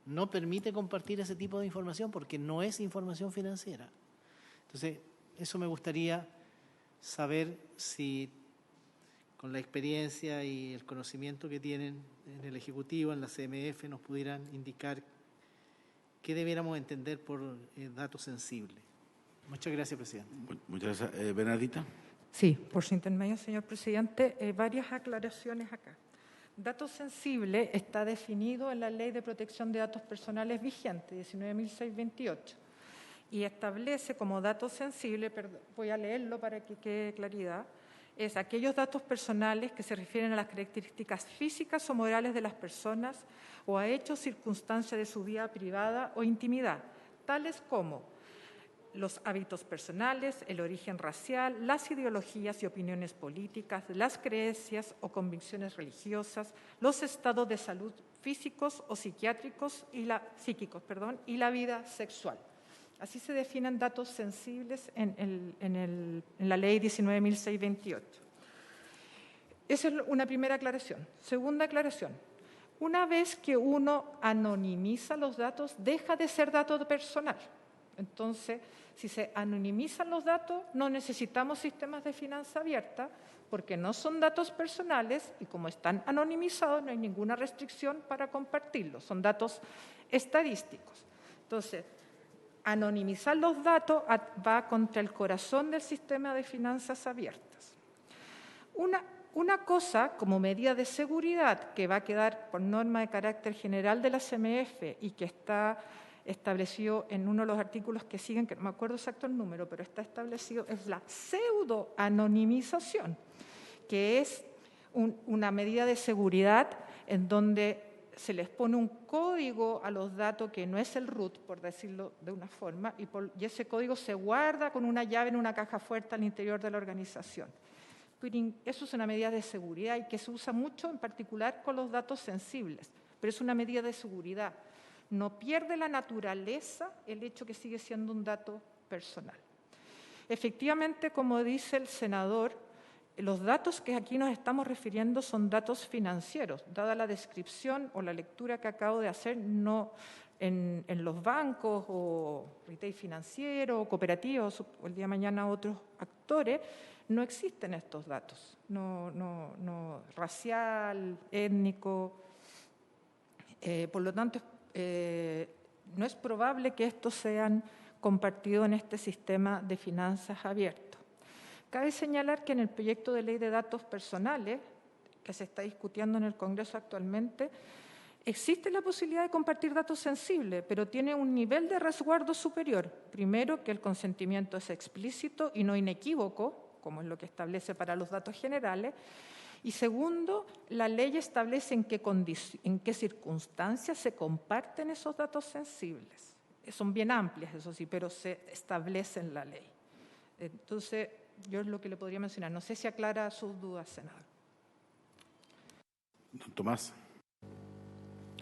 No permite compartir ese tipo de información porque no es información financiera. Entonces, eso me gustaría saber si con la experiencia y el conocimiento que tienen en el Ejecutivo, en la CMF, nos pudieran indicar qué debiéramos entender por datos sensibles. Muchas gracias, presidente. Muchas gracias. Bernardita. Sí, por su intermedio, señor presidente, varias aclaraciones acá. Datos sensibles está definido en la Ley de Protección de Datos Personales vigente, 19.628, y establece como datos sensibles, voy a leerlo para que quede claridad, es aquellos datos personales que se refieren a las características físicas o morales de las personas o a hechos, circunstancias de su vida privada o intimidad, tales como los hábitos personales, el origen racial, las ideologías y opiniones políticas, las creencias o convicciones religiosas, los estados de salud físicos o psiquiátricos y la vida sexual. Así se definen datos sensibles en la Ley 19.628. Esa es una primera aclaración. Segunda aclaración. Una vez que uno anonimiza los datos, deja de ser dato personal. Entonces, si se anonimizan los datos, no necesitamos sistemas de finanza abierta porque no son datos personales y como están anonimizados no hay ninguna restricción para compartirlos, son datos estadísticos. Entonces, anonimizar los datos va contra el corazón del sistema de finanzas abiertas. Una cosa, como medida de seguridad, que va a quedar por norma de carácter general de la CMF y que está establecido en uno de los artículos que siguen, que no me acuerdo exacto el número, pero está establecido, es la pseudo-anonimización, que es una medida de seguridad en donde se les pone un código a los datos que no es el root, por decirlo de una forma, y ese código se guarda con una llave en una caja fuerte al interior de la organización. Eso es una medida de seguridad y que se usa mucho en particular con los datos sensibles, pero es una medida de seguridad. No pierde la naturaleza el hecho que sigue siendo un dato personal. Efectivamente, como dice el senador, los datos que aquí nos estamos refiriendo son datos financieros, dada la descripción o la lectura que acabo de hacer, no en los bancos o retail financiero o cooperativos o el día de mañana otros actores, no existen estos datos, no racial, étnico, por lo tanto no es probable que estos sean compartidos en este sistema de finanzas abierto. Cabe señalar que en el proyecto de ley de datos personales que se está discutiendo en el Congreso actualmente, existe la posibilidad de compartir datos sensibles, pero tiene un nivel de resguardo superior. Primero, que el consentimiento es explícito y no inequívoco, como es lo que establece para los datos generales. Y segundo, la ley establece en qué circunstancias se comparten esos datos sensibles. Son bien amplias, eso sí, pero se establece en la ley. Entonces, yo es lo que le podría mencionar. No sé si aclara sus dudas, senador. Don Tomás.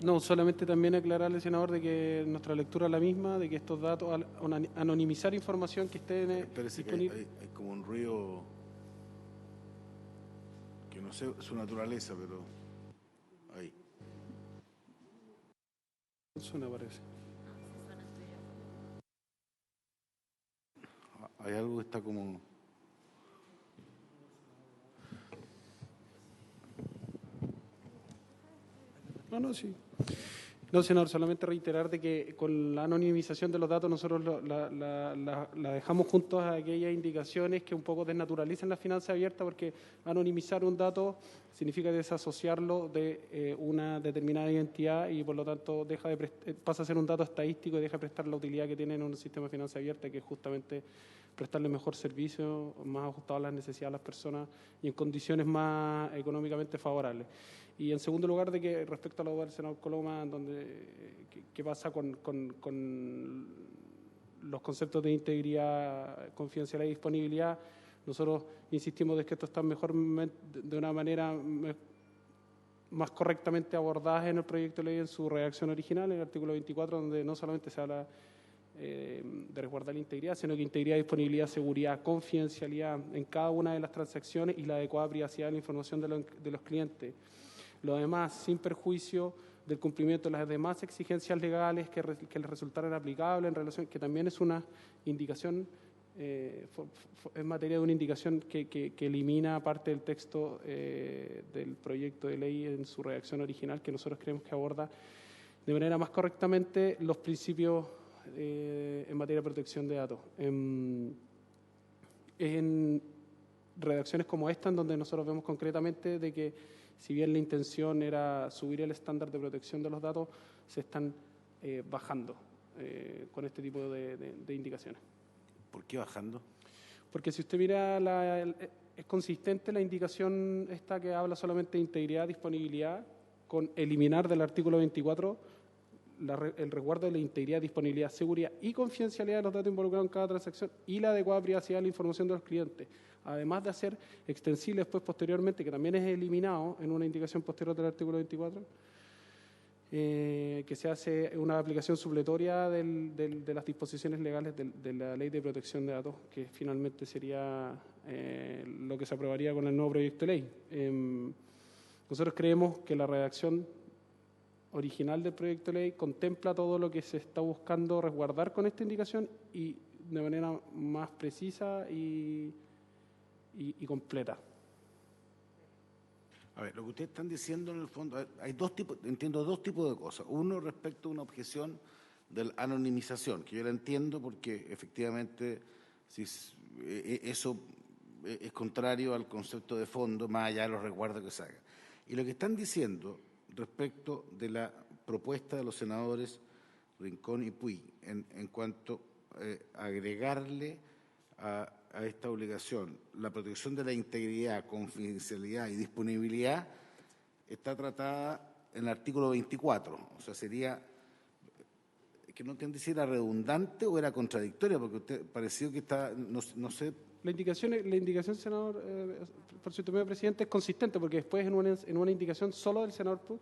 No, solamente también aclararle, senador, de que nuestra lectura es la misma, de que estos datos, anonimizar información que esté disponible. Hay como un ruido que no sé su naturaleza, pero ahí. Suena, parece. Hay algo que está como... No, sí. No, senador, solamente reiterar de que con la anonimización de los datos nosotros la dejamos juntos a aquellas indicaciones que un poco desnaturalizan la finanza abierta, porque anonimizar un dato significa desasociarlo de una determinada identidad y por lo tanto pasa a ser un dato estadístico y deja de prestar la utilidad que tiene en un sistema de finanza abierta, que es justamente prestarle mejor servicio, más ajustado a las necesidades de las personas y en condiciones más económicamente favorables. Y en segundo lugar, de que respecto a lo del senador Coloma, ¿qué pasa con los conceptos de integridad, confidencialidad y disponibilidad? Nosotros insistimos de que esto está mejor, de una manera más correctamente abordadas en el proyecto de ley en su redacción original, en el artículo 24, donde no solamente se habla de resguardar la integridad, sino que integridad, disponibilidad, seguridad, confidencialidad en cada una de las transacciones y la adecuada privacidad de la información de los clientes. Lo demás, sin perjuicio del cumplimiento de las demás exigencias legales que les resultaran aplicables en relación, que también es una indicación, en materia de una indicación que elimina parte del texto del proyecto de ley en su redacción original, que nosotros creemos que aborda de manera más correctamente los principios en materia de protección de datos. En redacciones como esta, en donde nosotros vemos concretamente de que si bien la intención era subir el estándar de protección de los datos, se están bajando con este tipo de indicaciones. ¿Por qué bajando? Porque si usted mira es consistente la indicación esta que habla solamente de integridad, disponibilidad, con eliminar del artículo 24 el resguardo de la integridad, disponibilidad, seguridad y confidencialidad de los datos involucrados en cada transacción y la adecuada privacidad de la información de los clientes, además de hacer extensible después posteriormente, que también es eliminado en una indicación posterior del artículo 24, que se hace una aplicación supletoria de las disposiciones legales de la Ley de Protección de Datos, que finalmente sería lo que se aprobaría con el nuevo proyecto de ley. Nosotros creemos que la redacción original del proyecto de ley contempla todo lo que se está buscando resguardar con esta indicación y de manera más precisa y completa. A ver, lo que ustedes están diciendo en el fondo, hay entiendo dos tipos de cosas. Uno, respecto a una objeción de la anonimización, que yo la entiendo porque efectivamente eso es contrario al concepto de fondo, más allá de los resguardos que se hagan. Y lo que están diciendo respecto de la propuesta de los senadores Rincón y Puig en cuanto a agregarle a esta obligación la protección de la integridad, confidencialidad y disponibilidad, está tratada en el artículo 24. O sea, sería, que no entiendo si era redundante o era contradictoria, porque usted pareció que está, no sé. La indicación, senador, por su intermedio, presidente, es consistente, porque después en una indicación solo del senador Puig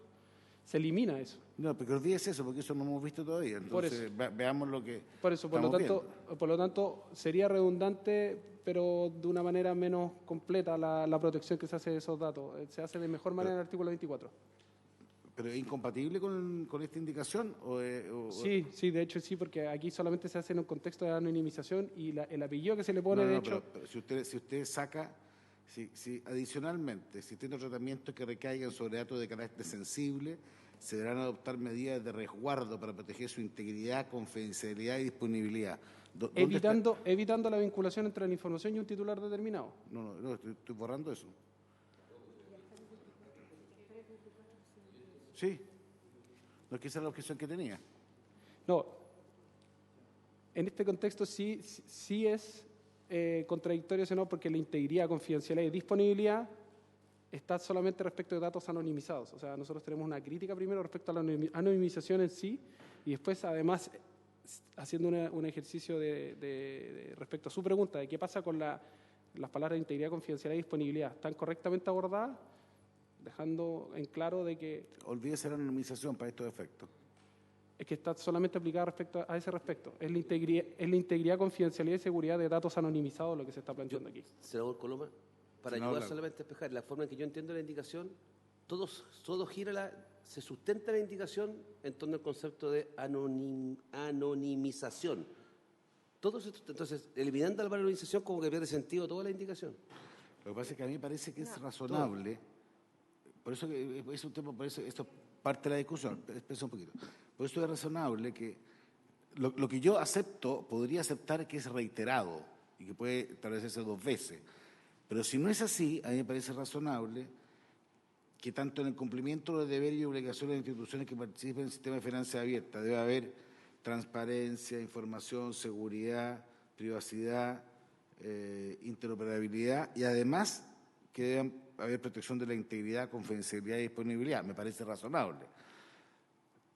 se elimina eso. No, porque olvídese eso, porque eso no hemos visto todavía. Entonces, veamos lo que por lo tanto, sería redundante, pero de una manera menos completa la protección que se hace de esos datos. Se hace de mejor manera en el artículo 24. ¿Pero es incompatible con esta indicación? Sí, de hecho sí, porque aquí solamente se hace en un contexto de anonimización y el apellido que se le pone, hecho... Pero si usted saca, si adicionalmente, si tiene tratamientos que recaigan sobre datos de carácter sensible, se deberán adoptar medidas de resguardo para proteger su integridad, confidencialidad y disponibilidad. Evitando la vinculación entre la información y un titular determinado. No, estoy borrando eso. Sí. No es que esa es la objeción que tenía. No. En este contexto sí es contradictorio, ¿no? Porque la integridad, confidencialidad y disponibilidad está solamente respecto de datos anonimizados. O sea, nosotros tenemos una crítica primero respecto a la anonimización en sí y después, además, haciendo un ejercicio de respecto a su pregunta de qué pasa con las palabras de integridad, confidencialidad y disponibilidad. ¿Están correctamente abordadas? Dejando en claro de que... Olvídese la anonimización para estos efectos. Es que está solamente aplicada respecto a ese respecto. Es la integridad, confidencialidad y seguridad de datos anonimizados lo que se está planteando aquí. Senador Coloma, para ayudar solamente a despejar, la forma en que yo entiendo la indicación, todo gira se sustenta la indicación en torno al concepto de anonimización. Entonces, eliminando la anonimización como que pierde sentido toda la indicación. Lo que pasa es que a mí me parece que es razonable... Por eso es un tema, por eso esto parte de la discusión. Espera un poquito. Por eso es razonable que lo que yo podría aceptar que es reiterado y que puede establecerse 2 veces. Pero si no es así, a mí me parece razonable que tanto en el cumplimiento de los deberes y obligaciones de instituciones que participen en el sistema de finanzas abiertas debe haber transparencia, información, seguridad, privacidad, interoperabilidad y además que deben haber protección de la integridad, confidencialidad y disponibilidad. Me parece razonable.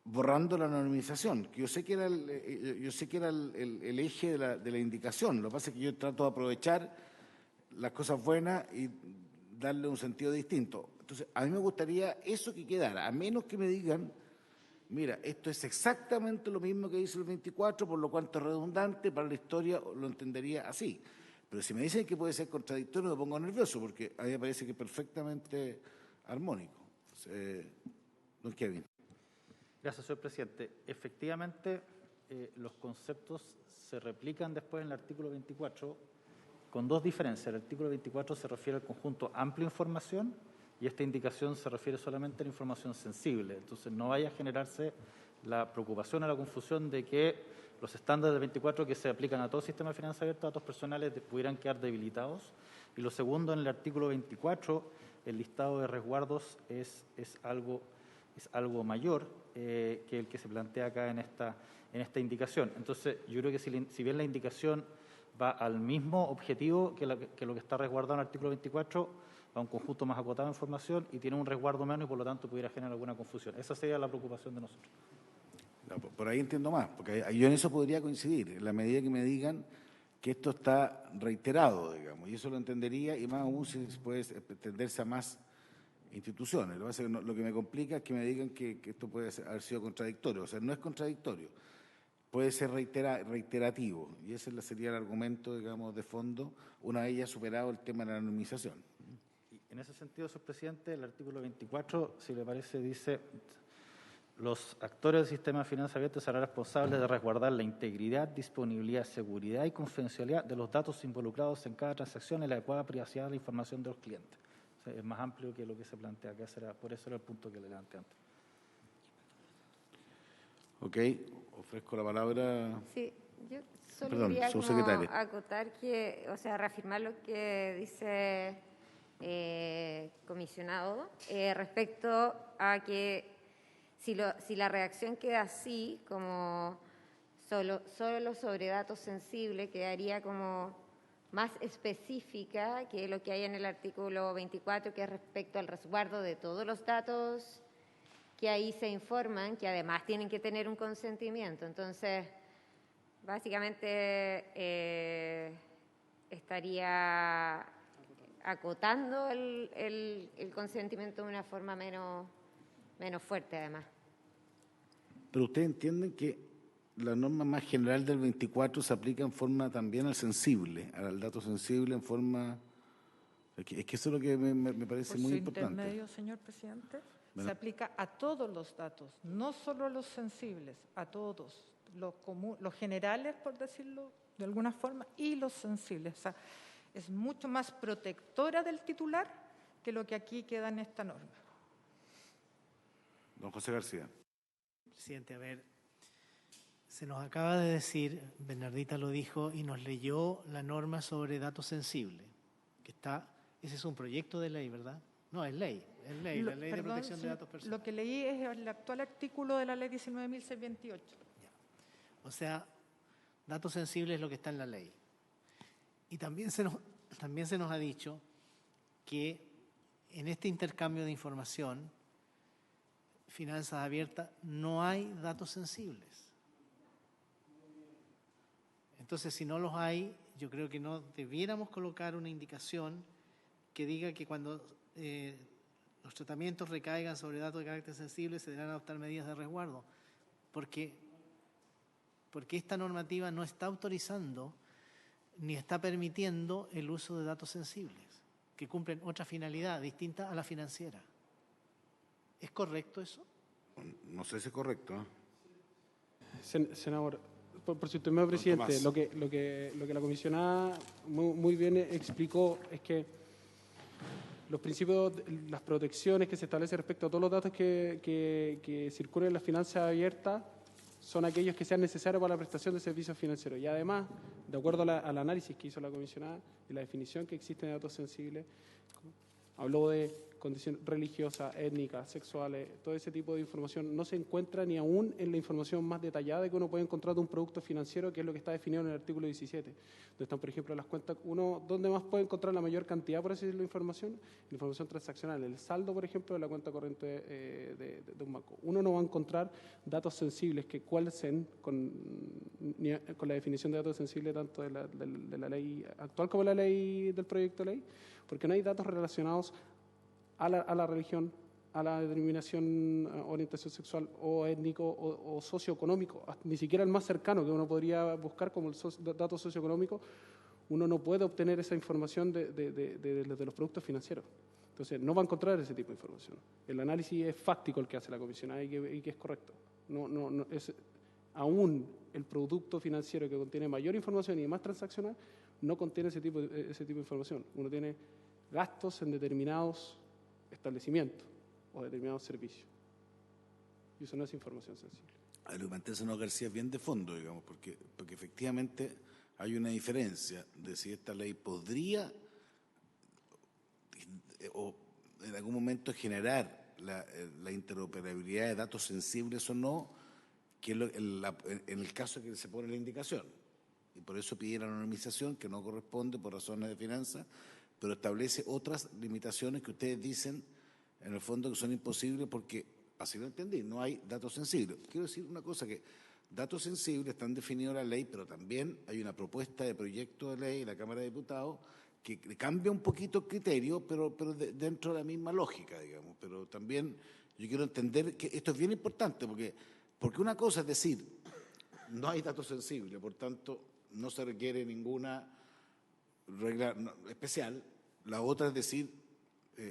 Borrando la anonimización, que yo sé que era el eje de la indicación. Lo que pasa es que yo trato de aprovechar las cosas buenas y darle un sentido distinto. Entonces, a mí me gustaría eso que quedara, a menos que me digan, mira, esto es exactamente lo mismo que dice el 24, por lo cuanto es redundante, para la historia lo entendería así. Pero si me dicen que puede ser contradictorio, me pongo nervioso, porque a mí me parece que es perfectamente armónico. Don Kevin. Gracias, señor presidente. Efectivamente, los conceptos se replican después en el artículo 24 con 2 diferencias. El artículo 24 se refiere al conjunto amplio de información y esta indicación se refiere solamente a la información sensible. Entonces, no vaya a generarse la preocupación o la confusión de que los estándares del 24 que se aplican a todo el sistema de finanzas abiertas, datos personales, pudieran quedar debilitados. Y lo segundo, en el artículo 24, el listado de resguardos es algo mayor que el que se plantea acá en esta indicación. Entonces, yo creo que si bien la indicación va al mismo objetivo que lo que está resguardado en el artículo 24, a un conjunto más acotado de información y tiene un resguardo menos y por lo tanto pudiera generar alguna confusión. Esa sería la preocupación de nosotros. No, por ahí entiendo más, porque yo en eso podría coincidir, en la medida que me digan que esto está reiterado, digamos, y eso lo entendería, y más aún si puede extenderse a más instituciones. Lo que me complica es que me digan que esto puede haber sido contradictorio. O sea, no es contradictorio, puede ser reiterativo, y ese sería el argumento, digamos, de fondo, una vez ya superado el tema de la anonimización. Y en ese sentido, señor presidente, el artículo 24, si le parece, dice: los actores del sistema de finanzas abiertas serán responsables de resguardar la integridad, disponibilidad, seguridad y confidencialidad de los datos involucrados en cada transacción y la adecuada privacidad de la información de los clientes. O sea, es más amplio que lo que se plantea acá, por eso era el punto que le levanté antes. Ok, ofrezco la palabra. Sí, yo solo quería acotar que, o sea, reafirmar lo que dice comisionado respecto a que si la redacción queda así, como solo sobre datos sensibles, quedaría como más específica que lo que hay en el artículo 24, que es respecto al resguardo de todos los datos que ahí se informan, que además tienen que tener un consentimiento. Entonces, básicamente estaría acotando el consentimiento de una forma menos fuerte, además. Pero ustedes entienden que la norma más general del 24 se aplica en forma también al sensible, al dato sensible en forma... Es que eso es lo que me parece muy importante. Por su intermedio, señor presidente, se aplica a todos los datos, no solo a los sensibles, a todos, los generales, por decirlo de alguna forma, y los sensibles. O sea, es mucho más protectora del titular que lo que aquí queda en esta norma. Don José García. Presidente, a ver, se nos acaba de decir, Bernardita lo dijo y nos leyó la norma sobre datos sensibles, que está, ese es un proyecto de ley, ¿verdad? No, es ley, la ley de protección de datos personales. Lo que leí es el actual artículo de la ley 19.628. O sea, datos sensibles es lo que está en la ley. Y también se nos ha dicho que en este intercambio de información, finanzas abiertas, no hay datos sensibles. Entonces, si no los hay, yo creo que no debiéramos colocar una indicación que diga que cuando los tratamientos recaigan sobre datos de carácter sensible se deberán adoptar medidas de resguardo, porque esta normativa no está autorizando ni está permitiendo el uso de datos sensibles, que cumplen otra finalidad distinta a la financiera. ¿Es correcto eso? No sé si es correcto, ¿eh? Senador, por su intermedio, presidente, lo que la comisionada muy bien explicó es que los principios, las protecciones que se establecen respecto a todos los datos que circulan en las finanzas abiertas son aquellos que sean necesarios para la prestación de servicios financieros. Y además, de acuerdo al análisis que hizo la comisionada y la definición que existe de datos sensibles, habló de condiciones religiosas, étnicas, sexuales, todo ese tipo de información no se encuentra ni aún en la información más detallada que uno puede encontrar de un producto financiero, que es lo que está definido en el artículo 17, donde están, por ejemplo, las cuentas. ¿Dónde más puede encontrar la mayor cantidad, por así decirlo, de información? Información transaccional, el saldo, por ejemplo, de la cuenta corriente de un banco. Uno no va a encontrar datos sensibles que calcen con la definición de datos sensibles tanto de la ley actual como la ley del proyecto de ley, porque no hay datos relacionados a la religión, a la determinación, orientación sexual o étnico o socioeconómico, ni siquiera el más cercano que uno podría buscar como el dato socioeconómico. Uno no puede obtener esa información de los productos financieros. Entonces, no va a encontrar ese tipo de información. El análisis es fáctico el que hace la comisionada y que es correcto. Aún el producto financiero que contiene mayor información y más transaccional no contiene ese tipo de información. Uno tiene gastos en determinados establecimientos o determinados servicios. Y eso no es información sensible. Lo que plantea señor García es bien de fondo, digamos, porque efectivamente hay una diferencia de si esta ley podría o en algún momento generar la interoperabilidad de datos sensibles o no, que es en el caso que se pone la indicación. y por eso pidieron la anonimización, que no corresponde por razones de finanzas, pero establece otras limitaciones que ustedes dicen, en el fondo, que son imposibles porque, así lo entendí, no hay datos sensibles. Quiero decir una cosa, que datos sensibles están definidos en la ley, pero también hay una propuesta de proyecto de ley en la Cámara de Diputados que cambia un poquito el criterio, pero dentro de la misma lógica, digamos. Pero también yo quiero entender que esto es bien importante, porque una cosa es decir, no hay datos sensibles, por tanto, no se requiere ninguna regla especial. La otra es decir,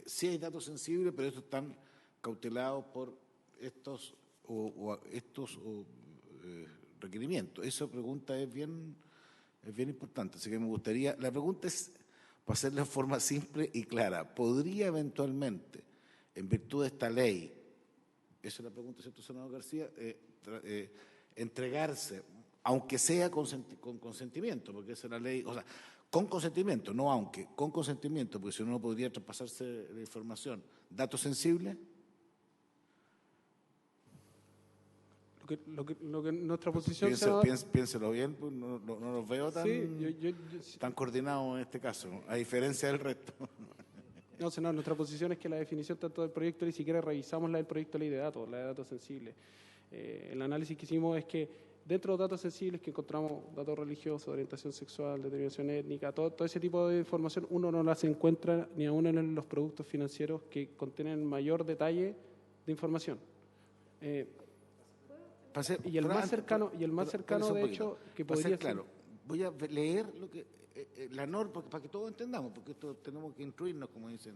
sí hay datos sensibles, pero estos están cautelados por estos requerimientos. Esa pregunta es bien importante, así que me gustaría, la pregunta es, para hacerla de forma simple y clara, ¿podría eventualmente, en virtud de esta ley, esa es la pregunta, ¿cierto, senador García?, entregarse, aunque sea con consentimiento, porque esa es la ley, o sea, con consentimiento, no aunque, con consentimiento, porque si no, no podría traspasarse la información, datos sensibles? Lo que nuestra posición... Piénselo bien, pues no los veo tan coordinados en este caso, a diferencia del resto. No, senador, nuestra posición es que la definición tanto del proyecto, ni siquiera revisamos la del proyecto de ley de datos, la de datos sensibles. El análisis que hicimos es que dentro de los datos sensibles que encontramos datos religiosos, orientación sexual, determinación étnica, todo ese tipo de información, uno no las encuentra ni aún en los productos financieros que contienen mayor detalle de información. Y el más cercano, de hecho, que podría ser... Claro, voy a leer lo que la norma, para que todos entendamos, porque esto tenemos que instruirnos, como dicen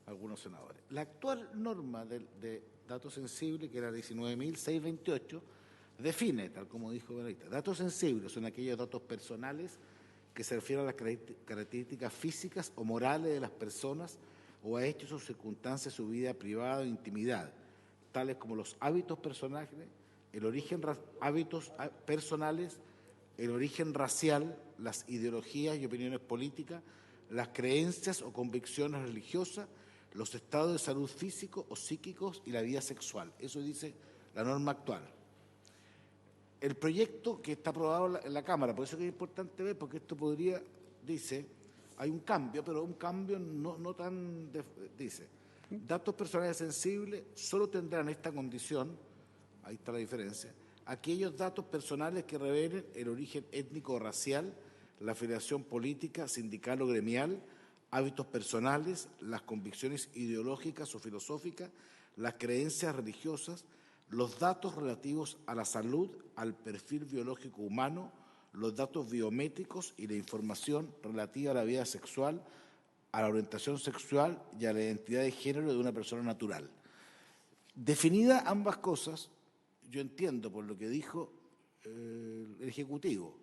algunos senadores. La actual norma de datos sensibles, que era 19.628, define, tal como dijo Benedicta, datos sensibles son aquellos datos personales que se refieren a las características físicas o morales de las personas o a hechos o circunstancias de su vida privada o intimidad, tales como los hábitos personales, hábitos personales, el origen racial, las ideologías y opiniones políticas, las creencias o convicciones religiosas, los estados de salud físicos o psíquicos y la vida sexual. Eso dice la norma actual. El proyecto que está aprobado en la Cámara, por eso que es importante ver, porque esto dice, hay un cambio, pero un cambio no tan, dice, datos personales sensibles solo tendrán esta condición, ahí está la diferencia, aquellos datos personales que revelen el origen étnico o racial, la afiliación política, sindical o gremial, hábitos personales, las convicciones ideológicas o filosóficas, las creencias religiosas, los datos relativos a la salud, al perfil biológico humano, los datos biométricos y la información relativa a la vida sexual, a la orientación sexual y a la identidad de género de una persona natural. Definidas ambas cosas, yo entiendo por lo que dijo el Ejecutivo,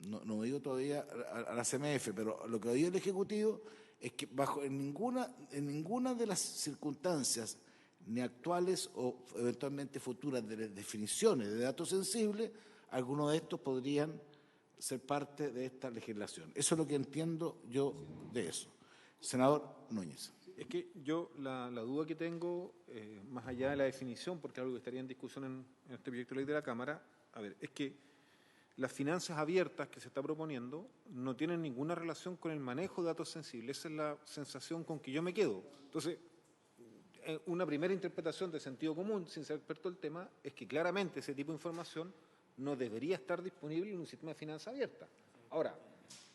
no digo todavía a la CMF, pero lo que dijo el Ejecutivo es que en ninguna de las circunstancias, ni actuales o eventualmente futuras, de las definiciones de datos sensibles, algunos de estos podrían ser parte de esta legislación. Eso es lo que entiendo yo de eso. Senador Núñez. Es que yo la duda que tengo, más allá de la definición, porque es algo que estaría en discusión en este proyecto de ley de la Cámara, es que las finanzas abiertas que se está proponiendo no tienen ninguna relación con el manejo de datos sensibles. Esa es la sensación con que yo me quedo. Entonces, una primera interpretación de sentido común, sin ser experto del tema, es que claramente ese tipo de información no debería estar disponible en un sistema de finanzas abierta. Ahora,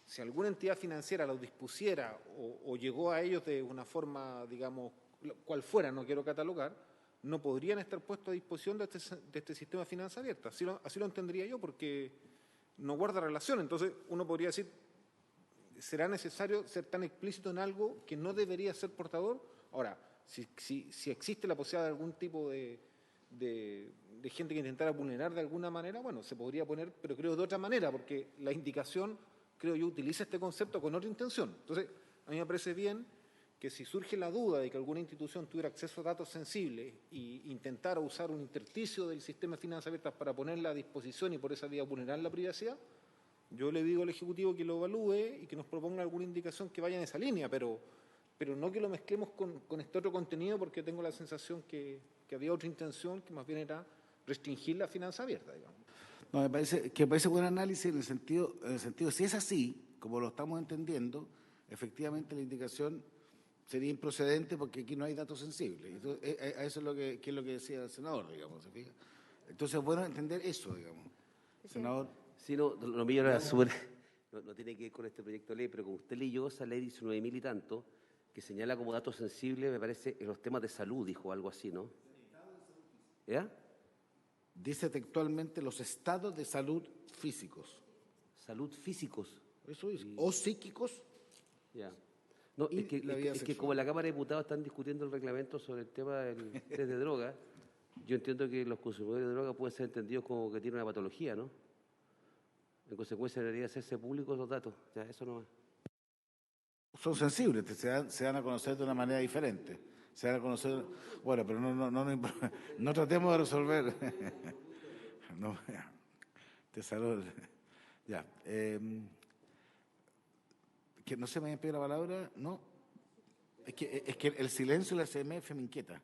si alguna entidad financiera lo dispusiera o llegó a ellos de una forma, digamos, cual fuera, no quiero catalogar, no podrían estar puestos a disposición de este sistema de finanzas abiertas. Así lo entendería yo, porque no guarda relación. Entonces, uno podría decir, ¿será necesario ser tan explícito en algo que no debería ser portador? Ahora, si existe la posibilidad de algún tipo de gente que intentara vulnerar de alguna manera, bueno, se podría poner, pero creo de otra manera, porque la indicación, creo yo, utiliza este concepto con otra intención. Entonces, a mí me parece bien que si surge la duda de que alguna institución tuviera acceso a datos sensibles e intentara usar un intersticio del sistema de finanzas abiertas para ponerla a disposición y por esa vía vulnerar la privacidad, yo le digo al Ejecutivo que lo evalúe y que nos proponga alguna indicación que vaya en esa línea, pero no que lo mezclemos con este otro contenido, porque tengo la sensación que había otra intención, que más bien era restringir la finanza abierta, digamos. No, me parece buen análisis en el sentido, si es así, como lo estamos entendiendo, efectivamente la indicación sería improcedente porque aquí no hay datos sensibles. Entonces, a eso es lo que decía el senador, digamos, ¿se fija? Entonces es bueno entender eso, digamos. Senador. Sí, no, lo mío era súper, no tiene que ver con este proyecto de ley, pero como usted leyó esa ley 19.000 y tanto, que señala como datos sensibles, me parece, en los temas de salud, dijo algo así, ¿no? ¿Ya? Dice textualmente los estados de salud físicos. Salud físicos. Eso es. O psíquicos. Ya. No, es que como la Cámara de Diputados están discutiendo el reglamento sobre el tema del test de droga, yo entiendo que los consumidores de droga pueden ser entendidos como que tienen una patología, ¿no? En consecuencia debería hacerse públicos los datos. Ya, eso no va. Son sensibles, se dan a conocer de una manera diferente. Se van a conocer, bueno, pero no tratemos de resolver. No, te saludo. Ya. Que no se me haya pedido la palabra, no. Es que el silencio de la CMF me inquieta.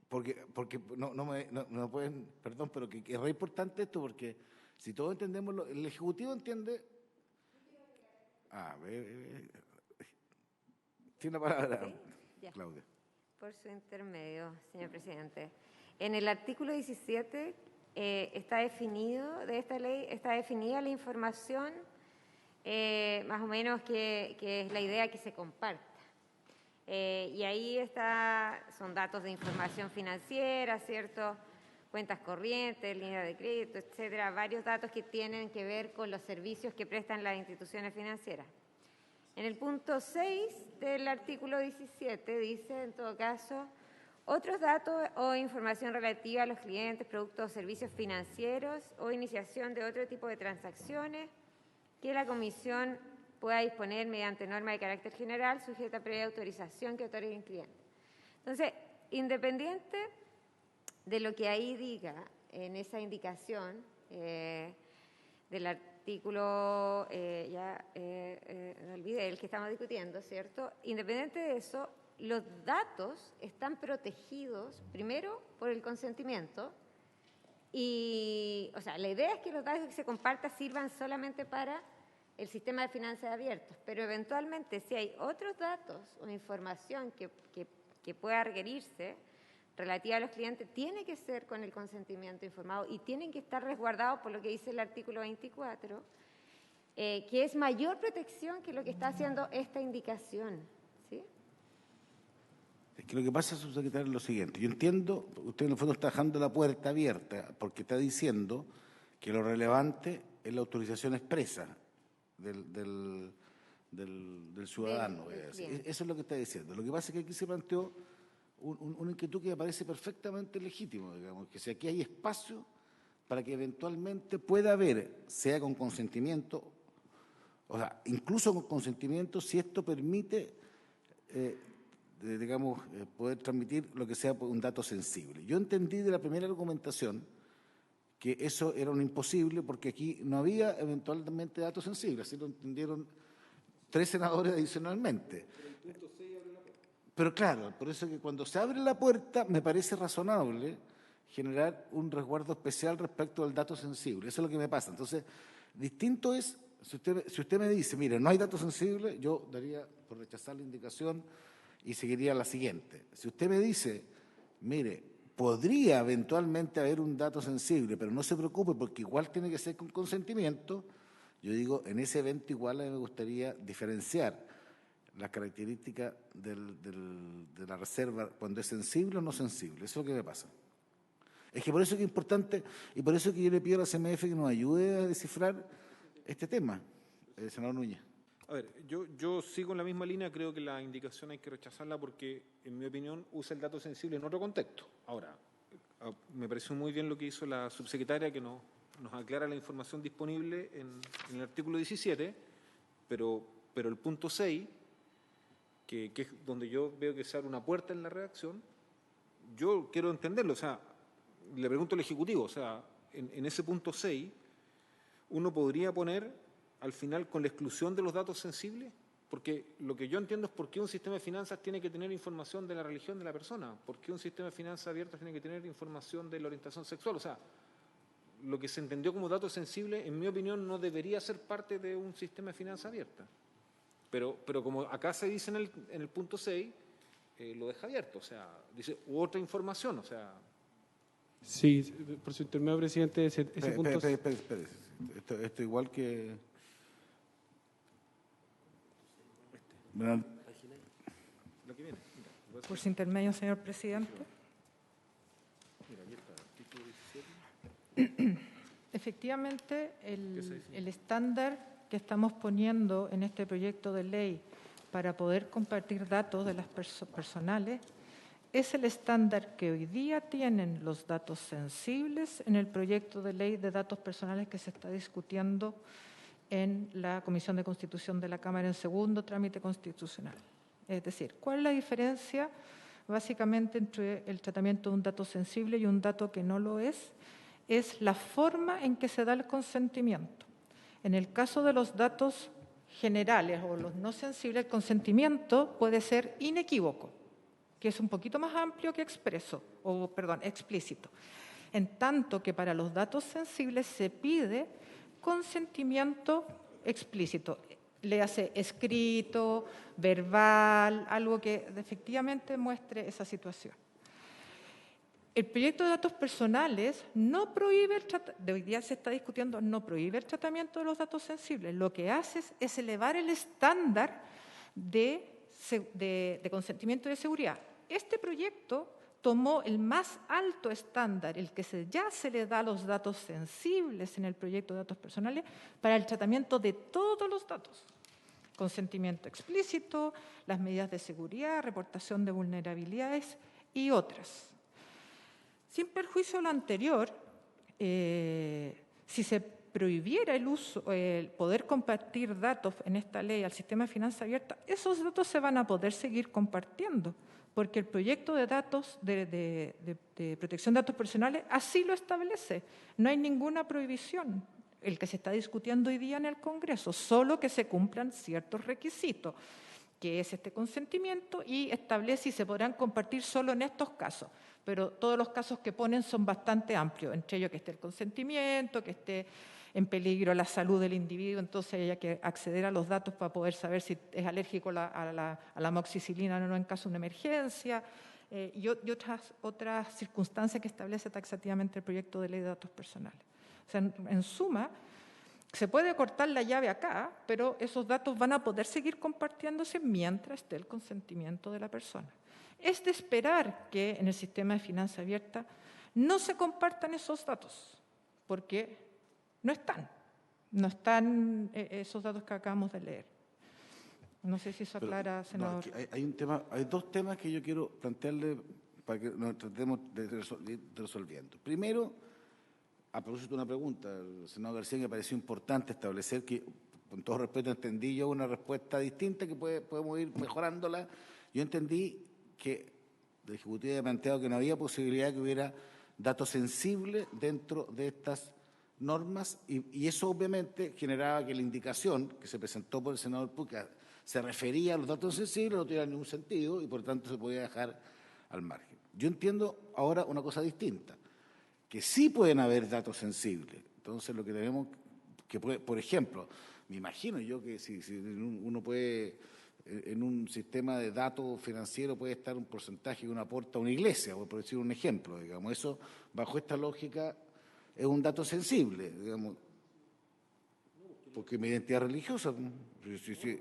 Porque no pueden, perdón, pero que es re importante esto, porque si todos entendemos, el Ejecutivo entiende. Tiene la palabra, ¿Sí? Claudia. Por su intermedio, señor presidente. En el artículo 17 está definido, de esta ley, está definida la información, más o menos que es la idea que se comparta. Y ahí son datos de información financiera, ¿cierto? Cuentas corrientes, líneas de crédito, etcétera, varios datos que tienen que ver con los servicios que prestan las instituciones financieras. En el punto 6 del artículo 17 dice, en todo caso, otros datos o información relativa a los clientes, productos o servicios financieros o iniciación de otro tipo de transacciones que la Comisión pueda disponer mediante norma de carácter general sujeta a previa autorización que otorgue el cliente. Entonces, independiente de lo que ahí diga en esa indicación del artículo, no olvidé, el que estamos discutiendo, ¿cierto? Independiente de eso, los datos están protegidos, primero, por el consentimiento, y, o sea, la idea es que los datos que se compartan sirvan solamente para el sistema de finanzas abiertos, pero eventualmente si hay otros datos o información que pueda requerirse relativa a los clientes, tiene que ser con el consentimiento informado y tienen que estar resguardados por lo que dice el artículo 24, que es mayor protección que lo que está haciendo esta indicación. ¿Sí? Es que lo que pasa, subsecretario, es lo siguiente. Yo entiendo, usted en el fondo está dejando la puerta abierta porque está diciendo que lo relevante es la autorización expresa del ciudadano. Eso es lo que está diciendo. Lo que pasa es que aquí se planteó una inquietud que me parece perfectamente legítimo, digamos, que si aquí hay espacio para que eventualmente pueda haber, sea con consentimiento, o sea, incluso con consentimiento, si esto permite, poder transmitir lo que sea un dato sensible. Yo entendí de la primera argumentación que eso era un imposible porque aquí no había eventualmente datos sensibles, así lo entendieron 3 senadores adicionalmente. Pero claro, por eso que cuando se abre la puerta me parece razonable generar un resguardo especial respecto al dato sensible. Eso es lo que me pasa. Entonces, distinto es, si usted me dice, mire, no hay datos sensibles, yo daría por rechazar la indicación y seguiría la siguiente. Si usted me dice, mire, podría eventualmente haber un dato sensible, pero no se preocupe porque igual tiene que ser con consentimiento, yo digo, en ese evento igual a mí me gustaría diferenciar las características de la reserva cuando es sensible o no sensible. Eso es lo que me pasa. Es que por eso que es importante y por eso que yo le pido a la CMF que nos ayude a descifrar este tema, senador Núñez. A ver, yo sigo en la misma línea, creo que la indicación hay que rechazarla porque, en mi opinión, usa el dato sensible en otro contexto. Ahora, me pareció muy bien lo que hizo la subsecretaria, que nos aclara la información disponible en el artículo 17, pero el punto 6, que es donde yo veo que se abre una puerta en la redacción, yo quiero entenderlo, o sea, le pregunto al Ejecutivo, o sea, en ese punto 6, uno podría poner al final con la exclusión de los datos sensibles, Porque lo que yo entiendo es por qué un sistema de finanzas tiene que tener información de la religión de la persona, por qué un sistema de finanzas abiertas tiene que tener información de la orientación sexual. O sea, lo que se entendió como datos sensibles, en mi opinión, no debería ser parte de un sistema de finanzas abiertas. Pero como acá se dice en el punto 6, lo deja abierto, o sea, dice otra información, o sea... Sí, por su intermedio, presidente, ese punto... Espere. Esto igual que... Lo que viene. Por su intermedio, señor presidente. Efectivamente, el estándar que estamos poniendo en este proyecto de ley para poder compartir datos de las personales es el estándar que hoy día tienen los datos sensibles en el proyecto de ley de datos personales que se está discutiendo en la Comisión de Constitución de la Cámara en segundo trámite constitucional. Es decir, ¿cuál es la diferencia básicamente entre el tratamiento de un dato sensible y un dato que no lo es? Es la forma en que se da el consentimiento. En el caso de los datos generales o los no sensibles, el consentimiento puede ser inequívoco, que es un poquito más amplio que explícito. En tanto que para los datos sensibles se pide consentimiento explícito, le hace escrito, verbal, algo que efectivamente muestre esa situación. El proyecto de datos personales no prohíbe, de hoy día se está discutiendo, no prohíbe el tratamiento de los datos sensibles. Lo que hace es elevar el estándar de consentimiento y de seguridad. Este proyecto tomó el más alto estándar, el que ya se le da a los datos sensibles en el proyecto de datos personales, para el tratamiento de todos los datos. Consentimiento explícito, las medidas de seguridad, reportación de vulnerabilidades y otras. Sin perjuicio de lo anterior, si se prohibiera el poder compartir datos en esta ley al sistema de finanzas abiertas, esos datos se van a poder seguir compartiendo, porque el proyecto de datos de protección de datos personales así lo establece. No hay ninguna prohibición, el que se está discutiendo hoy día en el Congreso, solo que se cumplan ciertos requisitos, que es este consentimiento, y establece y se podrán compartir solo en estos casos. Pero todos los casos que ponen son bastante amplios, entre ellos que esté el consentimiento, que esté en peligro la salud del individuo, entonces haya que acceder a los datos para poder saber si es alérgico a la amoxicilina o no en caso de una emergencia, y otras circunstancias que establece taxativamente el proyecto de ley de datos personales. O sea, en suma, se puede cortar la llave acá, pero esos datos van a poder seguir compartiéndose mientras esté el consentimiento de la persona. Es de esperar que en el sistema de finanzas abierta no se compartan esos datos, porque no están esos datos que acabamos de leer. No sé si eso aclara, senador. No, hay dos temas que yo quiero plantearle para que nos tratemos de resolviendo. Primero, a propósito de una pregunta, el senador García, me pareció importante establecer que, con todo respeto, entendí yo una respuesta distinta que podemos ir mejorándola. Yo entendí que el Ejecutivo había planteado que no había posibilidad de que hubiera datos sensibles dentro de estas normas y eso obviamente generaba que la indicación que se presentó por el senador Puca se refería a los datos sensibles, no tenía ningún sentido y por tanto se podía dejar al margen. Yo entiendo ahora una cosa distinta, que sí pueden haber datos sensibles. Entonces lo que tenemos que, por ejemplo, me imagino yo que si uno puede, en un sistema de datos financieros puede estar un porcentaje que uno aporta a una iglesia, por decir un ejemplo, digamos. Eso, bajo esta lógica, es un dato sensible, digamos, porque mi identidad religiosa. Sí.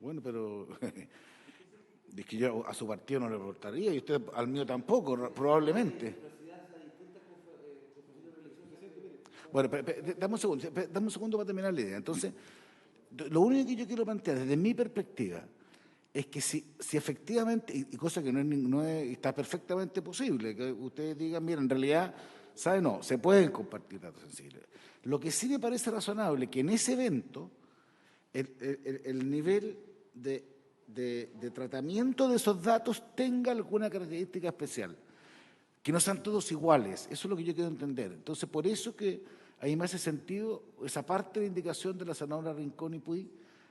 Bueno, pero es que yo a su partido no le aportaría y usted al mío tampoco, probablemente. Bueno, dame un segundo para terminar la idea. Entonces, lo único que yo quiero plantear desde mi perspectiva es que si efectivamente, y cosa que no es, está perfectamente posible, que ustedes digan, mira, en realidad, ¿sabe? No, se pueden compartir datos sensibles. Lo que sí me parece razonable que en ese evento el nivel de tratamiento de esos datos tenga alguna característica especial, que no sean todos iguales. Eso es lo que yo quiero entender. Entonces, por eso que a mí me hace sentido esa parte de indicación de la senadora Rincón y Puig,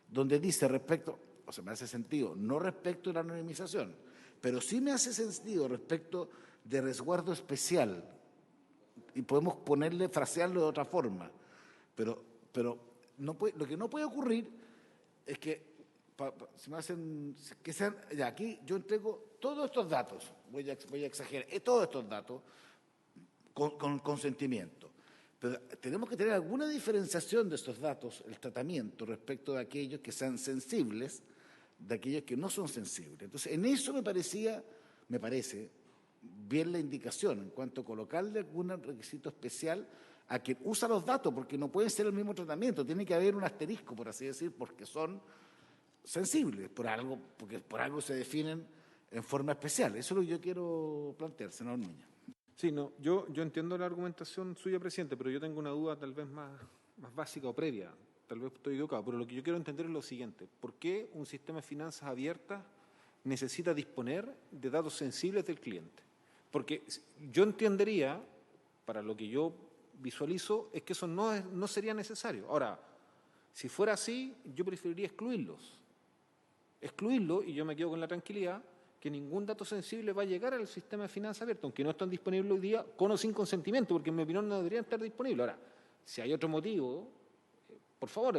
donde dice respecto, o sea, me hace sentido, no respecto de la anonimización, pero sí me hace sentido respecto de resguardo especial, y podemos frasearlo de otra forma, pero no puede, lo que no puede ocurrir es que si me hacen que sean, ya aquí yo entrego todos estos datos, voy a exagerar, todos estos datos con consentimiento, pero tenemos que tener alguna diferenciación de estos datos, el tratamiento respecto de aquellos que sean sensibles, de aquellos que no son sensibles. Entonces, en eso me parece bien la indicación en cuanto a colocarle algún requisito especial a quien usa los datos, porque no puede ser el mismo tratamiento, tiene que haber un asterisco, por así decir, porque son sensibles, porque por algo se definen en forma especial. Eso es lo que yo quiero plantear, senador Núñez. Sí, no, yo entiendo la argumentación suya, presidente, pero yo tengo una duda tal vez más básica o previa, tal vez estoy equivocado, pero lo que yo quiero entender es lo siguiente: ¿por qué un sistema de finanzas abiertas necesita disponer de datos sensibles del cliente? Porque yo entendería, para lo que yo visualizo, es que eso no sería necesario. Ahora, si fuera así, yo preferiría excluirlo, y yo me quedo con la tranquilidad que ningún dato sensible va a llegar al sistema de finanzas abiertas, aunque no están disponibles hoy día, con o sin consentimiento, porque en mi opinión no deberían estar disponibles. Ahora, si hay otro motivo, por favor,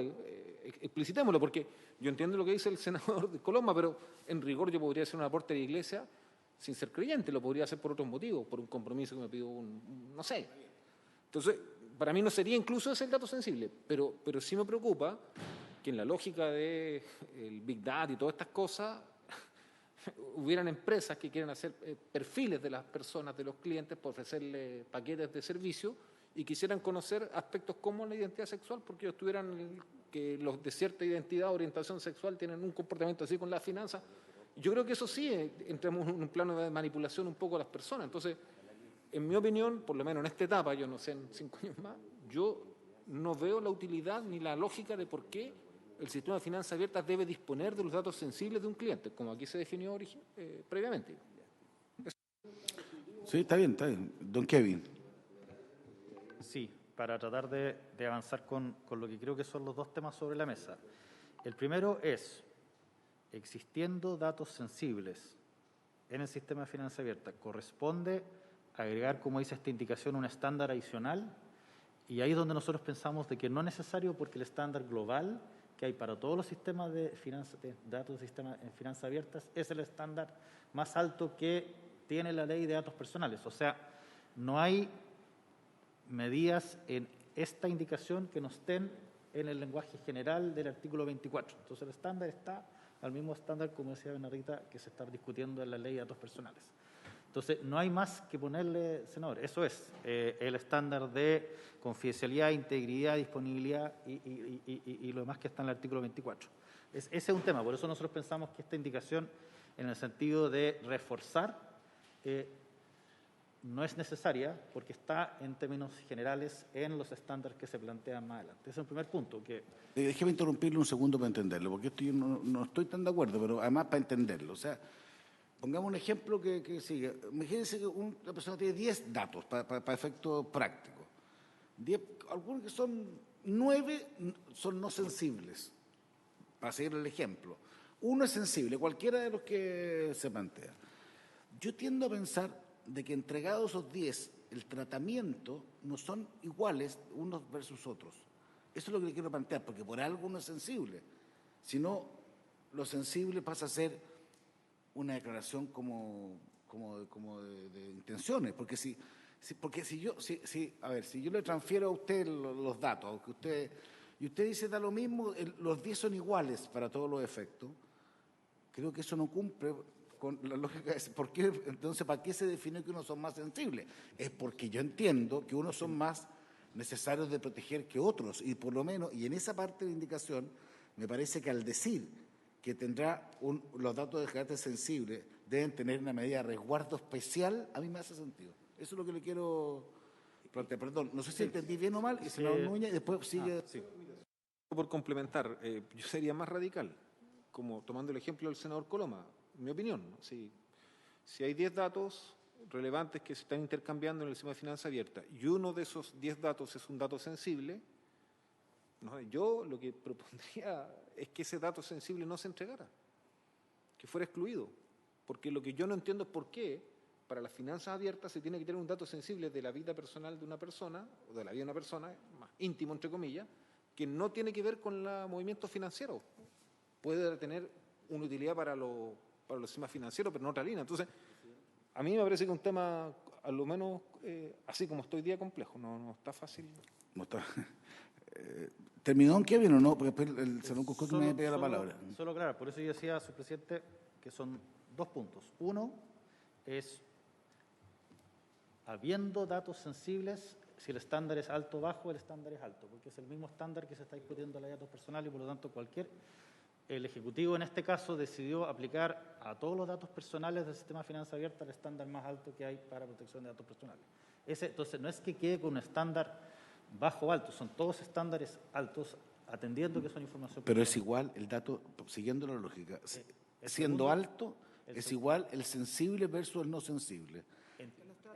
explicitémoslo, porque yo entiendo lo que dice el senador de Coloma, pero en rigor yo podría hacer un aporte de la Iglesia sin ser creyente, lo podría hacer por otros motivos, por un compromiso que me pidió no sé. Entonces, para mí no sería incluso ese el dato sensible, pero sí me preocupa que en la lógica del Big Data y todas estas cosas hubieran empresas que quieren hacer perfiles de las personas, de los clientes, para ofrecerles paquetes de servicio y quisieran conocer aspectos como la identidad sexual, porque ellos tuvieran que los de cierta identidad o orientación sexual tienen un comportamiento así con las finanzas. Yo creo que eso sí, entramos en un plano de manipulación un poco a las personas. Entonces, en mi opinión, por lo menos en esta etapa, yo no sé, en 5 años más, yo no veo la utilidad ni la lógica de por qué el sistema de finanzas abiertas debe disponer de los datos sensibles de un cliente, como aquí se definió previamente. Sí, está bien. Don Kevin. Sí, para tratar de avanzar con lo que creo que son los dos temas sobre la mesa. El primero es, existiendo datos sensibles en el sistema de finanzas abiertas, corresponde agregar, como dice esta indicación, un estándar adicional, y ahí es donde nosotros pensamos de que no es necesario, porque el estándar global que hay para todos los sistemas de datos de sistemas en finanzas abiertas es el estándar más alto que tiene la ley de datos personales. O sea, no hay medidas en esta indicación que no estén en el lenguaje general del artículo 24. Entonces el estándar está al mismo estándar, como decía Bernardita, que se está discutiendo en la ley de datos personales. Entonces no hay más que ponerle, senador. Eso es el estándar de confidencialidad, integridad, disponibilidad y lo demás que está en el artículo 24. Ese es un tema, por eso nosotros pensamos que esta indicación, en el sentido de reforzar, no es necesaria, porque está en términos generales en los estándares que se plantean más adelante. Ese es el primer punto. Déjeme interrumpirle un segundo para entenderlo, porque esto yo no estoy tan de acuerdo, pero además para entenderlo. O sea, pongamos un ejemplo que sigue. Imagínense que una persona tiene 10 datos para efectos prácticos. Algunos que son 9 son no sensibles, para seguir el ejemplo. Uno es sensible, cualquiera de los que se plantea. Yo tiendo a pensar de que entregados esos 10, el tratamiento no son iguales unos versus otros. Eso es lo que le quiero plantear, porque por algo uno es sensible. Si no, lo sensible pasa a ser una declaración como de intenciones, porque si yo le transfiero a usted los datos, aunque usted dice da lo mismo, los 10 son iguales para todos los efectos, creo que eso no cumple con la lógica. Entonces, ¿para qué se define que unos son más sensibles? Es porque yo entiendo que unos son más necesarios de proteger que otros, y por lo menos, y en esa parte de la indicación, me parece que al decir que tendrá los datos de carácter sensible deben tener una medida de resguardo especial, a mí me hace sentido. Eso es lo que le quiero plantear. Perdón, no sé si entendí bien o mal, y senador Núñez, y después sigue. Sí. Por complementar, yo sería más radical, como tomando el ejemplo del senador Coloma, mi opinión, ¿no? Si hay 10 datos relevantes que se están intercambiando en el sistema de finanza abierta, y uno de esos 10 datos es un dato sensible, no, yo lo que propondría es que ese dato sensible no se entregara, que fuera excluido, porque lo que yo no entiendo es por qué para las finanzas abiertas se tiene que tener un dato sensible de la vida personal de una persona, o de la vida de una persona, más íntimo entre comillas, que no tiene que ver con el movimiento financiero. Puede tener una utilidad para los sistemas financieros, pero no otra línea. Entonces, a mí me parece que un tema, a lo menos, así como estoy día complejo, no está fácil. No está. ¿Terminó en Kevin o no? Porque después el señor Cusco me pega la palabra. Solo claro, por eso yo decía, señor presidente, que son 2 puntos. Uno es, habiendo datos sensibles, si el estándar es alto o bajo, el estándar es alto, porque es el mismo estándar que se está discutiendo en la datos personales y por lo tanto el Ejecutivo en este caso decidió aplicar a todos los datos personales del sistema de finanzas abiertas el estándar más alto que hay para protección de datos personales. Entonces, no es que quede con un estándar bajo o alto, son todos estándares altos, atendiendo que son información Pero personal. es igual el dato, siguiendo la lógica, siendo alto, es igual el sensible versus el no sensible.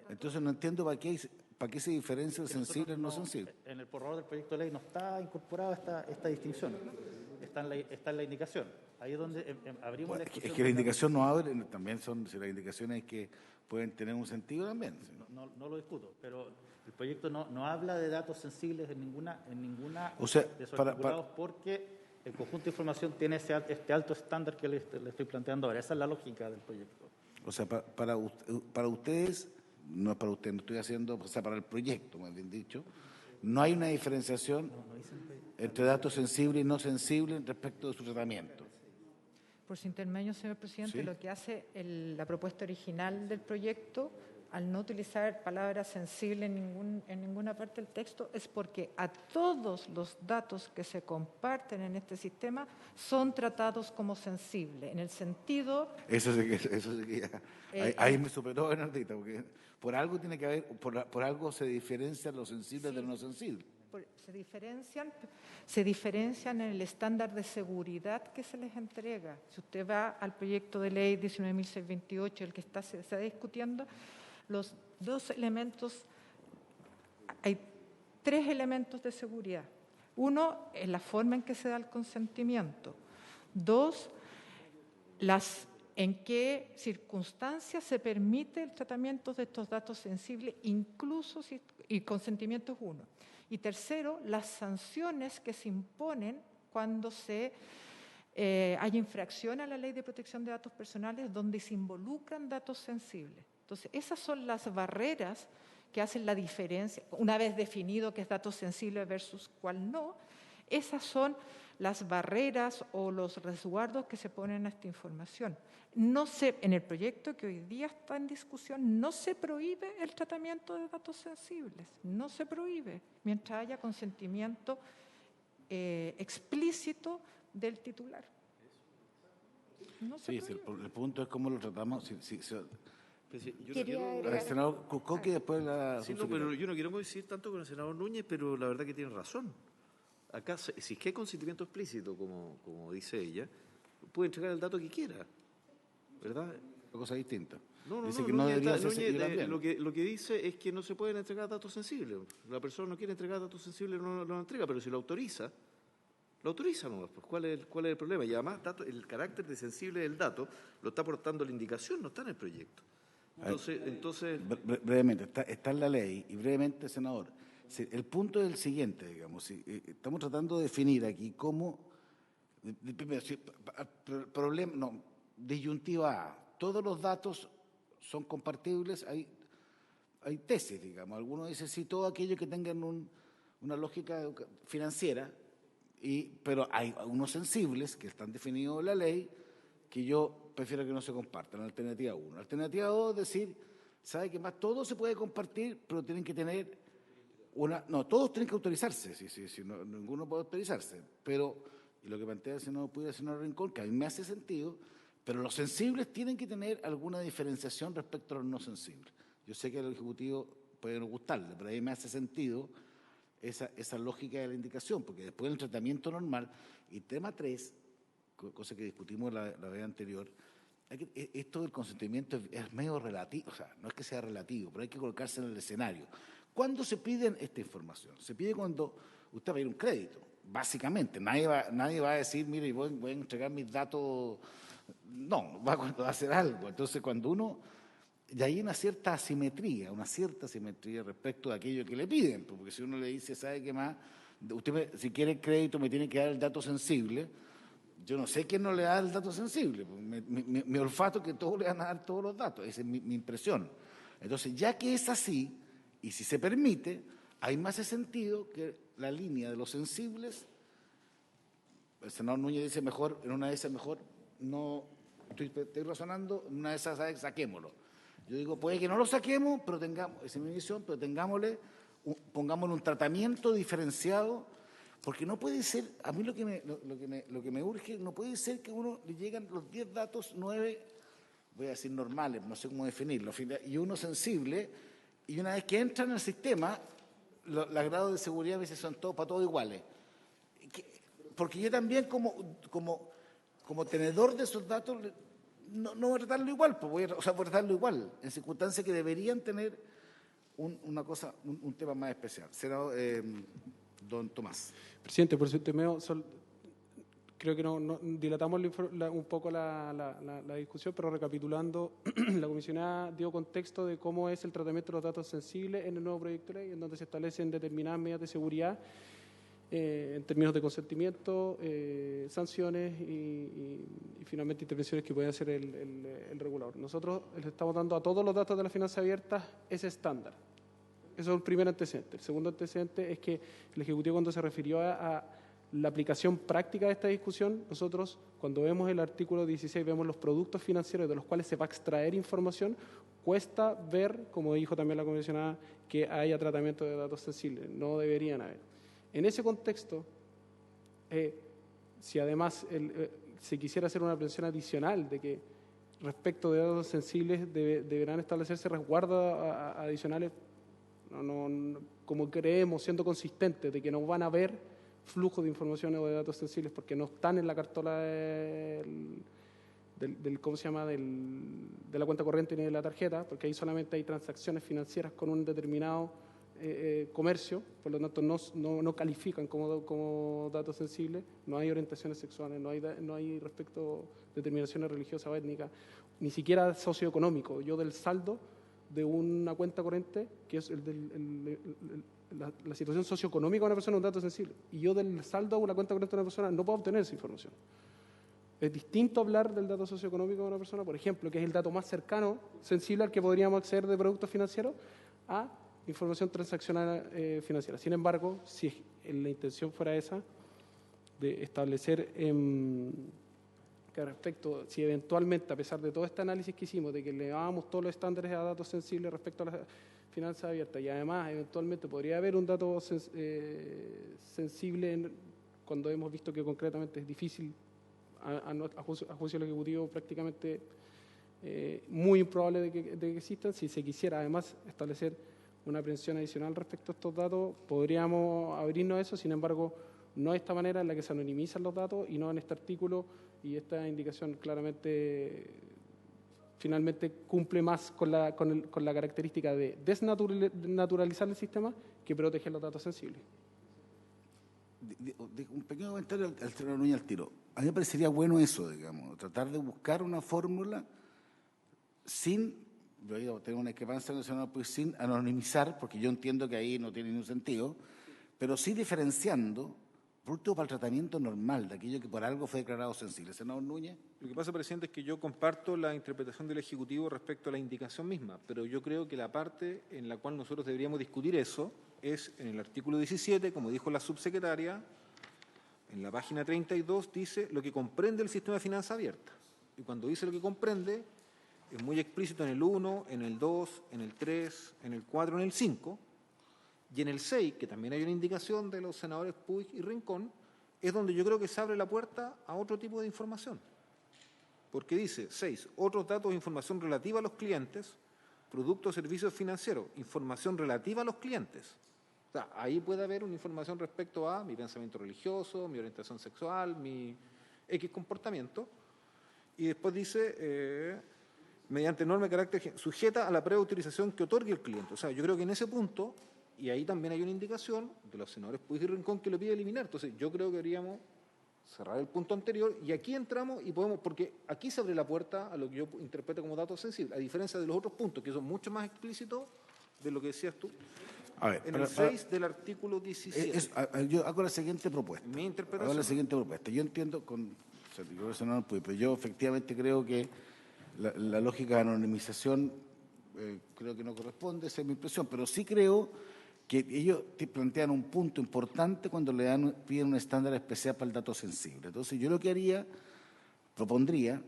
Entonces no entiendo para qué se diferencia el sensible y el no sensible. En el borrador del proyecto de ley no está incorporada esta distinción, está en la indicación. Ahí es donde abrimos Bueno, la discusión. es que la indicación no abre, también son las indicaciones que pueden tener un sentido también. No lo discuto, pero el proyecto no habla de datos sensibles en ninguna O sea, de esos articulados, porque el conjunto de información tiene este alto estándar que le estoy planteando ahora. Esa es la lógica del proyecto. O sea, para ustedes, no es para ustedes, no estoy haciendo, o sea, para el proyecto, más bien dicho, no hay una diferenciación entre datos sensibles y no sensibles respecto de su tratamiento. Por su intermedio, señor presidente, ¿Sí? lo que hace la propuesta original del proyecto, al no utilizar palabra sensible en ninguna parte del texto, es porque a todos los datos que se comparten en este sistema son tratados como sensibles, en el sentido... Eso sí que ya, ahí me superó Bernardita, porque por algo tiene que haber, por algo se diferencian los sensibles de los no sensibles. Se diferencian en el estándar de seguridad que se les entrega. Si usted va al proyecto de ley 19.628, el que se está discutiendo, los 2 elementos, hay 3 elementos de seguridad. 1 es la forma en que se da el consentimiento. 2, en qué circunstancias se permite el tratamiento de estos datos sensibles, incluso y consentimiento es 1. Y 3, las sanciones que se imponen cuando hay infracción a la Ley de Protección de Datos Personales donde se involucran datos sensibles. Entonces, esas son las barreras que hacen la diferencia. Una vez definido qué es datos sensibles versus cuál no, esas son las barreras o los resguardos que se ponen a esta información. En el proyecto que hoy día está en discusión, no se prohíbe el tratamiento de datos sensibles, no se prohíbe, mientras haya consentimiento explícito del titular. No se prohíbe. El punto es cómo lo tratamos. El senador Cuscoqui, después la... Sí, no, pero yo no quiero coincidir tanto con el senador Núñez, pero la verdad que tiene razón. Acá, si es que hay consentimiento explícito, como dice ella, puede entregar el dato que quiera, ¿verdad? Una cosa distinta. Dice que no debería ser seguir también. lo que dice es que no se pueden entregar datos sensibles. La persona no quiere entregar datos sensibles, no lo entrega, pero si lo autoriza nomás. Pues, ¿cuál es el problema? Y además, el carácter de sensible del dato lo está aportando la indicación, no está en el proyecto. Entonces... Brevemente, está en la ley, y brevemente, senador, el punto es el siguiente, digamos, estamos tratando de definir aquí cómo, primero, disyuntiva A, todos los datos son compartibles, hay tesis, digamos, algunos dicen sí, todo aquello que tengan una lógica financiera, pero hay unos sensibles que están definidos en la ley que yo prefiero que no se compartan, alternativa 1. Alternativa 2, decir, ¿sabe qué más? Todo se puede compartir, pero tienen que tener todos tienen que autorizarse, ninguno puede autorizarse, pero, y lo que plantea el senador Rincón, que a mí me hace sentido, pero los sensibles tienen que tener alguna diferenciación respecto a los no sensibles. Yo sé que al Ejecutivo puede no gustarle, pero a mí me hace sentido esa lógica de la indicación, porque después del tratamiento normal, y tema 3, cosa que discutimos la vez anterior, Esto del consentimiento es medio relativo, o sea, no es que sea relativo, pero hay que colocarse en el escenario. ¿Cuándo se pide esta información? Se pide cuando usted va a pedir un crédito, básicamente. Nadie va a decir, mire, voy a entregar mis datos. No, va a hacer algo. Entonces, cuando uno... Y hay una cierta asimetría respecto a aquello que le piden, porque si uno le dice, ¿sabe qué más? Usted, si quiere el crédito, me tiene que dar el dato sensible. Yo no sé quién no le da el dato sensible. Mi olfato es que todos le van a dar todos los datos. Esa es mi impresión. Entonces, ya que es así, y si se permite, hay más sentido que la línea de los sensibles. El senador Núñez dice mejor, en una de esas mejor, no, estoy razonando, en una de esas saquémoslo. Yo digo, puede que no lo saquemos, pero tengamos, esa es mi visión, pero pongámosle un tratamiento diferenciado, porque no puede ser, a mí lo que me urge, no puede ser que uno le lleguen los 10 datos, 9, voy a decir normales, no sé cómo definirlo, y uno sensible, y una vez que entra en el sistema, los grados de seguridad a veces son todos para todos iguales. Porque yo también como tenedor de esos datos no voy a tratarlo igual, pues voy a tratarlo igual, en circunstancias que deberían tener un tema más especial. Senador, don Tomás. Presidente, por su temeo, creo que no dilatamos un poco la discusión, pero recapitulando, la comisionada dio contexto de cómo es el tratamiento de los datos sensibles en el nuevo proyecto de ley, en donde se establecen determinadas medidas de seguridad en términos de consentimiento, sanciones y finalmente intervenciones que puede hacer el regulador. Nosotros le estamos dando a todos los datos de las finanzas abiertas ese estándar. Eso es el primer antecedente. El segundo antecedente es que el Ejecutivo, cuando se refirió a la aplicación práctica de esta discusión, nosotros cuando vemos el artículo 16, vemos los productos financieros de los cuales se va a extraer información, cuesta ver, como dijo también la comisionada, que haya tratamiento de datos sensibles. No deberían haber. En ese contexto, si además se quisiera hacer una prevención adicional de que respecto de datos sensibles deberán establecerse resguardos adicionales, como creemos, siendo consistentes, de que no van a haber flujos de información o de datos sensibles porque no están en la cartola ¿cómo se llama? De la cuenta corriente ni de la tarjeta, porque ahí solamente hay transacciones financieras con un determinado comercio, por lo tanto no califican como datos sensibles, no hay orientaciones sexuales, no hay respecto determinaciones religiosas o étnicas, ni siquiera socioeconómico. Yo del saldo de una cuenta corriente, que es la situación socioeconómica de una persona, es un dato sensible, y yo del saldo de una cuenta corriente de una persona no puedo obtener esa información. Es distinto hablar del dato socioeconómico de una persona, por ejemplo, que es el dato más cercano, sensible al que podríamos acceder de productos financieros, a información transaccional financiera. Sin embargo, si la intención fuera esa, de establecer que respecto, si eventualmente, a pesar de todo este análisis que hicimos, de que elevábamos todos los estándares a datos sensibles respecto a las finanzas abiertas, y además eventualmente podría haber un dato sensible cuando hemos visto que concretamente es difícil, a juicio del Ejecutivo, prácticamente muy improbable de que existan. Si se quisiera además establecer una prevención adicional respecto a estos datos, podríamos abrirnos a eso. Sin embargo, no de esta manera en la que se anonimizan los datos y no en este artículo, y esta indicación claramente finalmente cumple más con la característica de desnaturalizar el sistema que proteger los datos sensibles. Un pequeño comentario al senador Núñez al tiro. A mí me parecería bueno eso, digamos, tratar de buscar una fórmula sin, yo digo, tengo una discrepancia nacional, pues sin anonimizar, porque yo entiendo que ahí no tiene ningún sentido, pero sí diferenciando, por último, para el tratamiento normal de aquello que por algo fue declarado sensible. Senador Núñez. Lo que pasa, presidente, es que yo comparto la interpretación del Ejecutivo respecto a la indicación misma, pero yo creo que la parte en la cual nosotros deberíamos discutir eso es en el artículo 17, como dijo la subsecretaria, en la página 32 dice lo que comprende el sistema de finanzas abiertas. Y cuando dice lo que comprende, es muy explícito en el 1, en el 2, en el 3, en el 4, en el 5, y en el 6, que también hay una indicación de los senadores Puig y Rincón, es donde yo creo que se abre la puerta a otro tipo de información. Porque dice, 6, otros datos e información relativa a los clientes, productos o servicios financieros, información relativa a los clientes. O sea, ahí puede haber una información respecto a mi pensamiento religioso, mi orientación sexual, mi X comportamiento. Y después dice, mediante norma de carácter sujeta a la previa autorización que otorgue el cliente. O sea, yo creo que en ese punto, y ahí también hay una indicación de los senadores Puig y Rincón que lo pide eliminar. Entonces, yo creo que deberíamos cerrar el punto anterior y aquí entramos y podemos, porque aquí se abre la puerta a lo que yo interpreto como datos sensibles, a diferencia de los otros puntos que son mucho más explícitos de lo que decías tú. A ver, En el 6 del artículo 17. Yo hago la siguiente propuesta. Mi interpretación. Hago la siguiente propuesta. Yo entiendo pero yo efectivamente creo que la lógica de anonimización creo que no corresponde, esa es mi impresión, pero sí creo que ellos plantean un punto importante cuando piden un estándar especial para el dato sensible. Entonces, yo lo que propondría,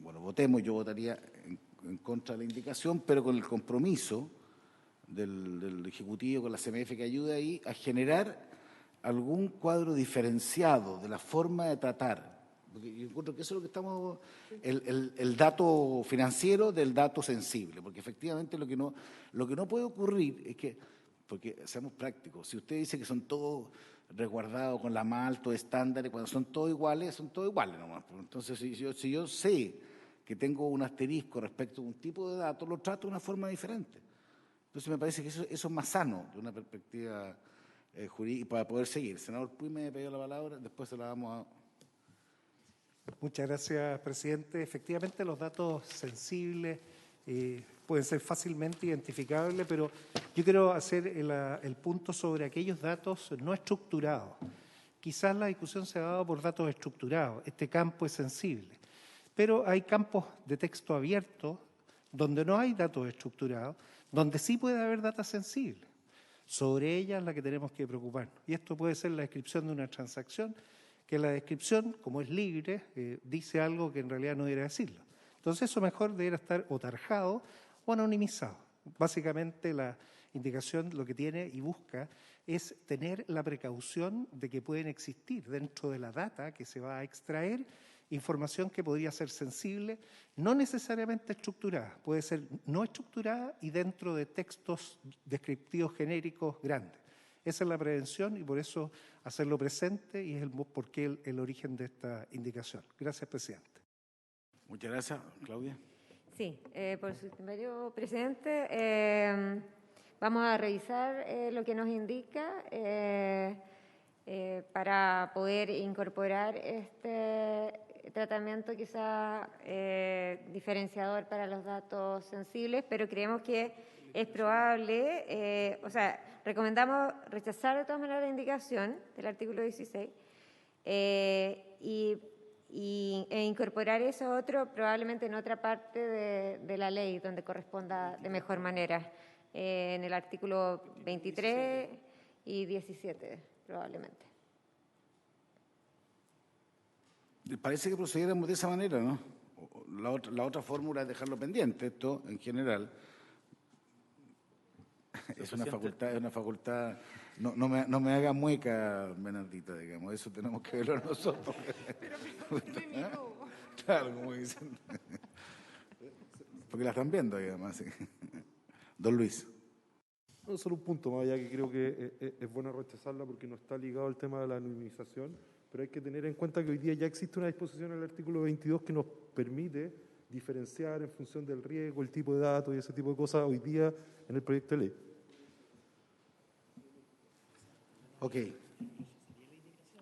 bueno, votemos, yo votaría en contra de la indicación, pero con el compromiso del Ejecutivo, con la CMF que ayude ahí, a generar algún cuadro diferenciado de la forma de tratar. Porque yo encuentro que eso es lo que estamos, el dato financiero del dato sensible, porque efectivamente lo que no puede ocurrir es que, porque seamos prácticos, si usted dice que son todos resguardados con la MAL, todo estándar, cuando son todos iguales nomás. Entonces, si yo sé que tengo un asterisco respecto a un tipo de dato, lo trato de una forma diferente. Entonces, me parece que eso es más sano de una perspectiva jurídica para poder seguir. El senador Puig me pidió la palabra, después se la damos a... Muchas gracias, presidente. Efectivamente, los datos sensibles pueden ser fácilmente identificables, pero yo quiero hacer el punto sobre aquellos datos no estructurados. Quizás la discusión se ha dado por datos estructurados. Este campo es sensible, pero hay campos de texto abierto donde no hay datos estructurados, donde sí puede haber datos sensibles. Sobre ellas es la que tenemos que preocuparnos. Y esto puede ser la descripción de una transacción, que la descripción, como es libre, dice algo que en realidad no debería decirlo. Entonces eso mejor debería estar o tarjado o anonimizado. Básicamente la indicación lo que tiene y busca es tener la precaución de que pueden existir dentro de la data que se va a extraer información que podría ser sensible, no necesariamente estructurada, puede ser no estructurada y dentro de textos descriptivos genéricos grandes. Esa es la prevención y por eso hacerlo presente y es por qué el origen de esta indicación. Gracias, presidente. Muchas gracias. Claudia. Sí, por su intermedio, presidente, vamos a revisar lo que nos indica para poder incorporar este tratamiento quizá diferenciador para los datos sensibles, pero creemos que es probable, recomendamos rechazar de todas maneras la indicación del artículo 16 e incorporar eso otro probablemente en otra parte de la ley donde corresponda de mejor manera, en el artículo 23 y 17 probablemente. Parece que procediéramos de esa manera, ¿no? La otra fórmula es dejarlo pendiente, esto en general. Es una facultad, no me haga mueca, Bernardita, digamos, eso tenemos que verlo nosotros. Claro, como dicen. Porque la están viendo, además. Sí. Don Luis. No, solo un punto más allá que creo que es bueno rechazarla porque no está ligado al tema de la anonimización, pero hay que tener en cuenta que hoy día ya existe una disposición en el artículo 22 que nos permite diferenciar en función del riesgo, el tipo de datos y ese tipo de cosas hoy día en el proyecto de ley. Ok.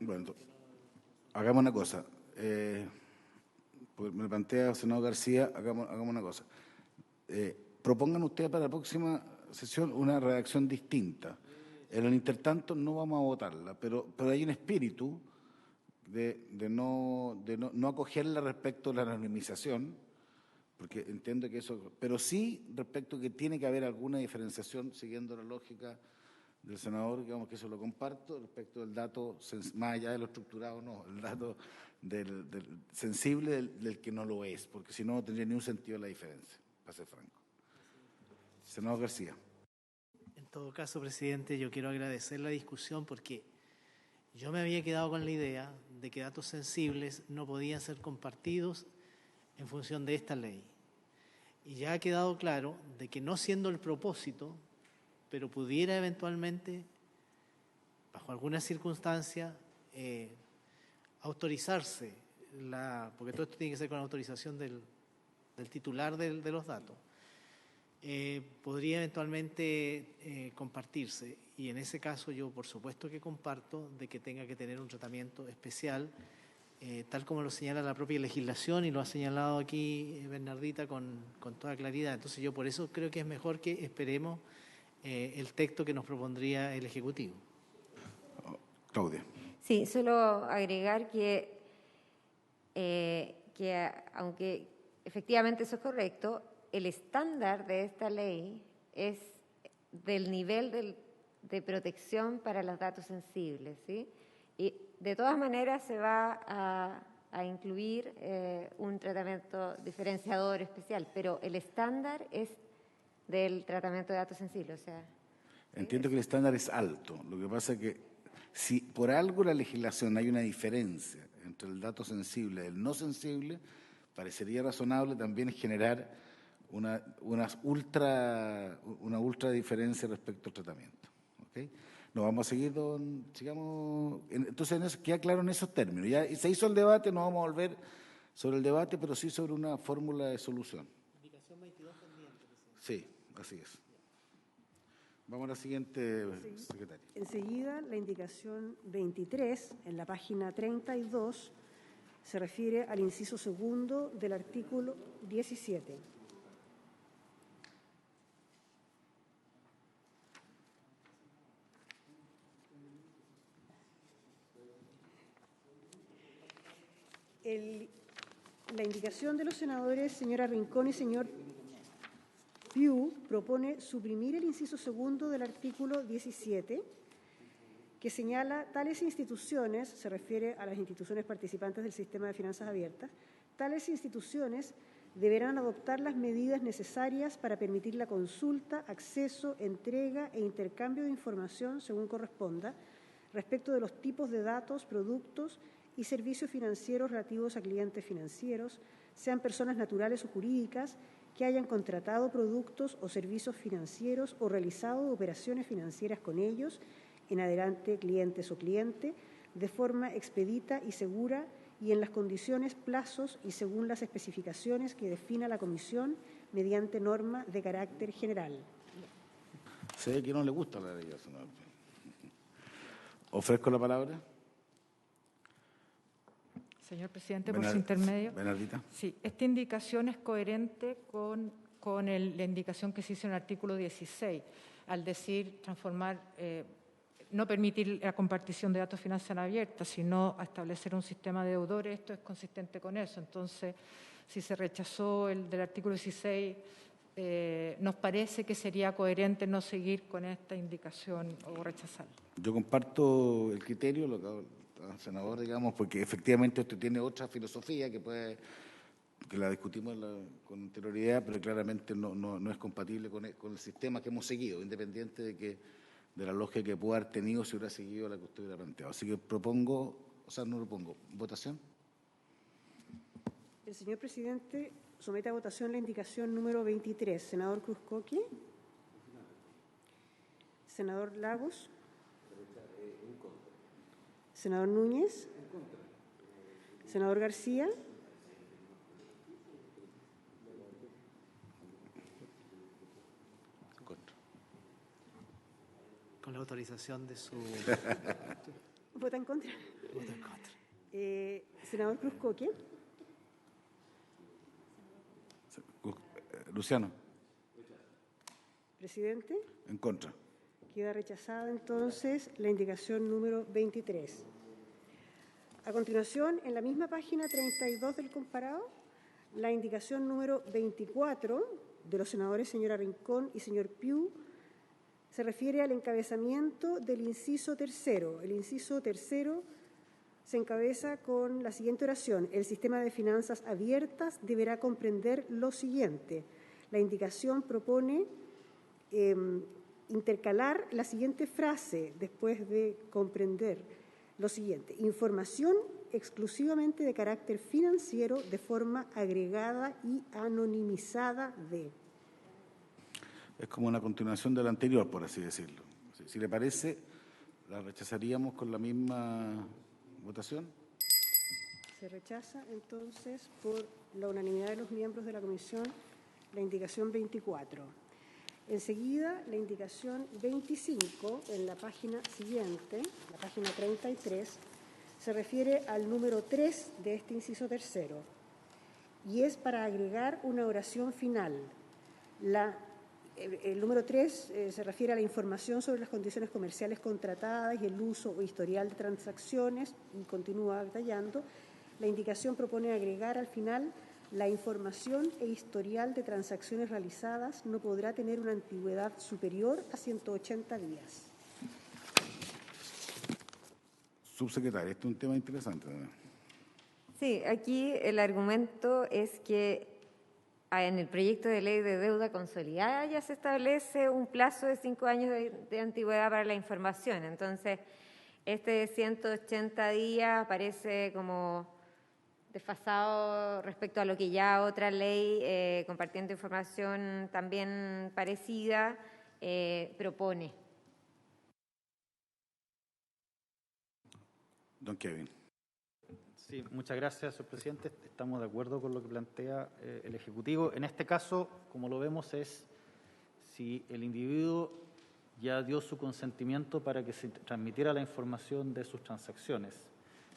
Bueno, hagamos una cosa. Me plantea el senador García, hagamos una cosa. Propongan ustedes para la próxima sesión una redacción distinta. En el intertanto no vamos a votarla, pero hay un espíritu de no acogerla respecto a la anonimización, porque entiendo que eso, pero sí respecto a que tiene que haber alguna diferenciación siguiendo la lógica del senador, digamos que eso lo comparto, respecto del dato, más allá de lo estructurado, no, el dato del sensible del que no lo es, porque si no, no tendría ni un sentido la diferencia, para ser franco. Senador García. En todo caso, presidente, yo quiero agradecer la discusión porque yo me había quedado con la idea de que datos sensibles no podían ser compartidos en función de esta ley. Y ya ha quedado claro de que no siendo el propósito, pero pudiera eventualmente, bajo alguna circunstancia, autorizarse porque todo esto tiene que ser con autorización del titular de los datos, podría eventualmente compartirse. Y en ese caso yo, por supuesto que comparto de que tenga que tener un tratamiento especial, tal como lo señala la propia legislación y lo ha señalado aquí Bernardita con toda claridad. Entonces yo por eso creo que es mejor que esperemos el texto que nos propondría el Ejecutivo. Claudia. Sí, solo agregar que aunque efectivamente eso es correcto, el estándar de esta ley es del nivel de protección para los datos sensibles, ¿sí? Y de todas maneras se va a incluir un tratamiento diferenciador especial, pero el estándar es del tratamiento de datos sensibles. O sea, entiendo que el estándar es alto. Lo que pasa es que si por algo en la legislación hay una diferencia entre el dato sensible y el no sensible, parecería razonable también generar una ultra diferencia respecto al tratamiento. ¿Okay? Nos vamos a seguir, sigamos. Entonces, queda claro en esos términos. Ya se hizo el debate, no vamos a volver sobre el debate, pero sí sobre una fórmula de solución. Indicación 22 pendiente, presidente. Sí, así es. Vamos a la siguiente, secretaria. Enseguida, la indicación 23, en la página 32, se refiere al inciso segundo del artículo 17. La indicación de los senadores señora Rincón y señor Piu propone suprimir el inciso segundo del artículo 17, que señala tales instituciones, se refiere a las instituciones participantes del sistema de finanzas abiertas, tales instituciones deberán adoptar las medidas necesarias para permitir la consulta, acceso, entrega e intercambio de información según corresponda respecto de los tipos de datos, productos y servicios financieros relativos a clientes financieros, sean personas naturales o jurídicas, que hayan contratado productos o servicios financieros o realizado operaciones financieras con ellos, en adelante clientes o cliente, de forma expedita y segura y en las condiciones, plazos y según las especificaciones que defina la Comisión mediante norma de carácter general. Se ve que no le gusta la ley. Ofrezco la palabra. Señor presidente, por su intermedio. Bernardita. Sí, esta indicación es coherente con la indicación que se hizo en el artículo 16, al decir transformar, no permitir la compartición de datos financieros abiertos, sino a establecer un sistema de deudores. Esto es consistente con eso. Entonces, si se rechazó el del artículo 16, nos parece que sería coherente no seguir con esta indicación o rechazarla. Yo comparto el criterio, lo que senador, digamos, porque efectivamente esto tiene otra filosofía que la discutimos con anterioridad, pero claramente no es compatible con el sistema que hemos seguido, independiente de la lógica que pueda haber tenido si hubiera seguido la que usted hubiera planteado. Así que votación. El señor presidente somete a votación la indicación número 23. Senador Cruzcoque. Senador Lagos. Senador Núñez. Senador García. Con la autorización de su... ¿Vota en contra? Vota en contra. Senador Cruzcoque. Luciano. Presidente. En contra. Queda rechazada entonces la indicación número 23. A continuación, en la misma página 32 del comparado, la indicación número 24 de los senadores señora Rincón y señor Piu se refiere al encabezamiento del inciso tercero. El inciso tercero se encabeza con la siguiente oración: el sistema de finanzas abiertas deberá comprender lo siguiente. La indicación propone intercalar la siguiente frase después de comprender lo siguiente: información exclusivamente de carácter financiero de forma agregada y anonimizada de. Es como una continuación de la anterior, por así decirlo. Si le parece, la rechazaríamos con la misma votación. Se rechaza entonces por la unanimidad de los miembros de la comisión la indicación 24. Enseguida, la indicación 25 en la página siguiente, la página 33, se refiere al número 3 de este inciso tercero y es para agregar una oración final. El número 3 se refiere a la información sobre las condiciones comerciales contratadas y el uso o historial de transacciones y continúa detallando. La indicación propone agregar al final: la información e historial de transacciones realizadas no podrá tener una antigüedad superior a 180 días. Subsecretaria, este es un tema interesante también. Sí, aquí el argumento es que en el proyecto de ley de deuda consolidada ya se establece un plazo de 5 años de antigüedad para la información. Entonces, este de 180 días parece como desfasado respecto a lo que ya otra ley compartiendo información también parecida propone. Don Kevin. Sí, muchas gracias, señor presidente. Estamos de acuerdo con lo que plantea el Ejecutivo. En este caso, como lo vemos, es si el individuo ya dio su consentimiento para que se transmitiera la información de sus transacciones.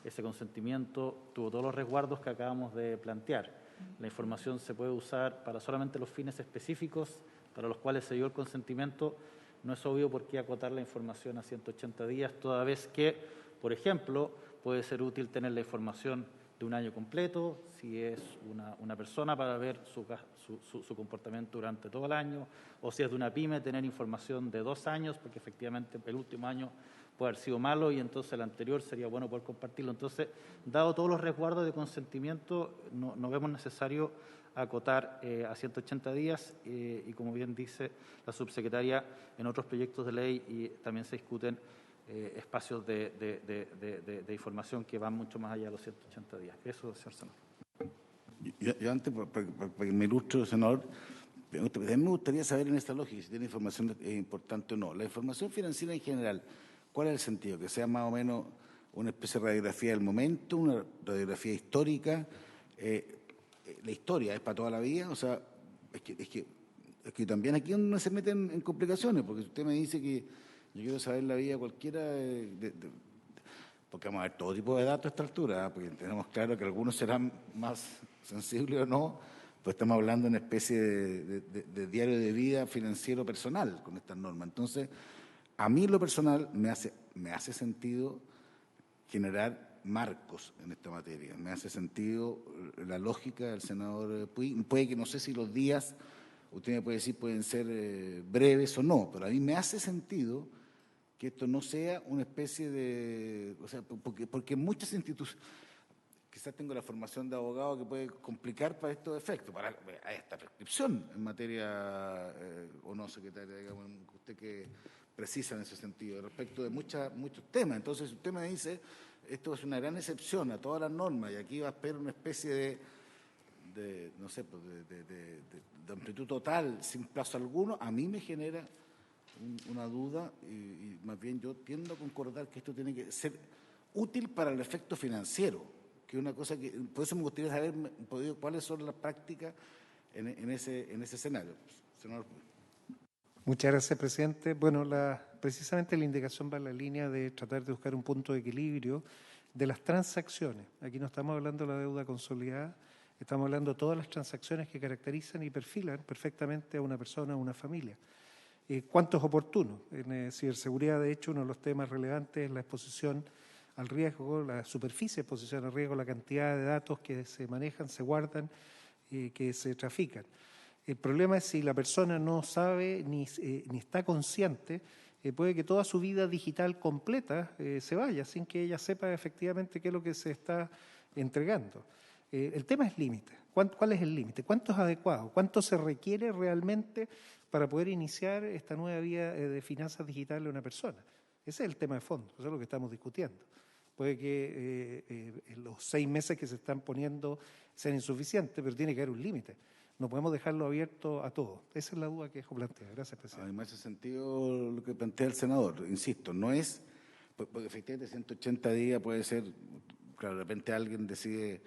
Ese consentimiento tuvo todos los resguardos que acabamos de plantear. La información se puede usar para solamente los fines específicos para los cuales se dio el consentimiento. No es obvio por qué acotar la información a 180 días, toda vez que, por ejemplo, puede ser útil tener la información de un año completo, si es una persona, para ver su comportamiento durante todo el año, o si es de una pyme, tener información de 2 años, porque efectivamente el último año puede haber sido malo y entonces el anterior sería bueno poder compartirlo. Entonces, dado todos los resguardos de consentimiento, no vemos necesario acotar a 180 días y como bien dice la subsecretaria, en otros proyectos de ley y también se discuten espacios de información que van mucho más allá de los 180 días. Eso, señor senador. Yo antes, para que me ilustre, senador, me gustaría saber en esta lógica si tiene información importante o no. La información financiera en general, ¿cuál es el sentido? Que sea más o menos una especie de radiografía del momento, una radiografía histórica. La historia es para toda la vida, o sea, es que también aquí uno se mete en complicaciones, porque usted me dice que yo quiero saber la vida cualquiera, porque vamos a ver todo tipo de datos a esta altura, porque tenemos claro que algunos serán más sensibles o no, pues estamos hablando de una especie de diario de vida financiero personal con estas normas. Entonces, a mí lo personal me hace sentido generar marcos en esta materia, me hace sentido la lógica del senador Puig. Puede que no sé si los días, usted me puede decir, pueden ser breves o no, pero a mí me hace sentido que esto no sea una especie de... O sea, porque muchas instituciones... Quizás tengo la formación de abogado que puede complicar para estos efectos, para esta prescripción en materia, o no, secretaria, digamos, usted que precisa en ese sentido, respecto de muchos temas. Entonces, usted me dice, esto es una gran excepción a todas las normas, y aquí va a esperar una especie de no sé, pues de amplitud total, sin plazo alguno, a mí me genera una duda y más bien yo tiendo a concordar que esto tiene que ser útil para el efecto financiero, que es una cosa que, por eso me gustaría saber cuáles son las prácticas en ese escenario. Senador. Muchas gracias, presidente. Bueno, precisamente la indicación va en la línea de tratar de buscar un punto de equilibrio de las transacciones. Aquí no estamos hablando de la deuda consolidada, estamos hablando de todas las transacciones que caracterizan y perfilan perfectamente a una persona, a una familia. ¿Cuánto es oportuno? En ciberseguridad, de hecho, uno de los temas relevantes es la exposición al riesgo, la superficie de exposición al riesgo, la cantidad de datos que se manejan, se guardan, que se trafican. El problema es si la persona no sabe ni está consciente, puede que toda su vida digital completa se vaya sin que ella sepa efectivamente qué es lo que se está entregando. El tema es límite. ¿Cuál es el límite? ¿Cuánto es adecuado? ¿Cuánto se requiere realmente para poder iniciar esta nueva vía de finanzas digitales de una persona? Ese es el tema de fondo, eso es lo que estamos discutiendo. Puede que los 6 meses que se están poniendo sean insuficientes, pero tiene que haber un límite. No podemos dejarlo abierto a todo. Esa es la duda que dejo planteada. Gracias, presidente. Además, en ese sentido, lo que plantea el senador, insisto, no es, porque efectivamente 180 días puede ser claro, de repente alguien decide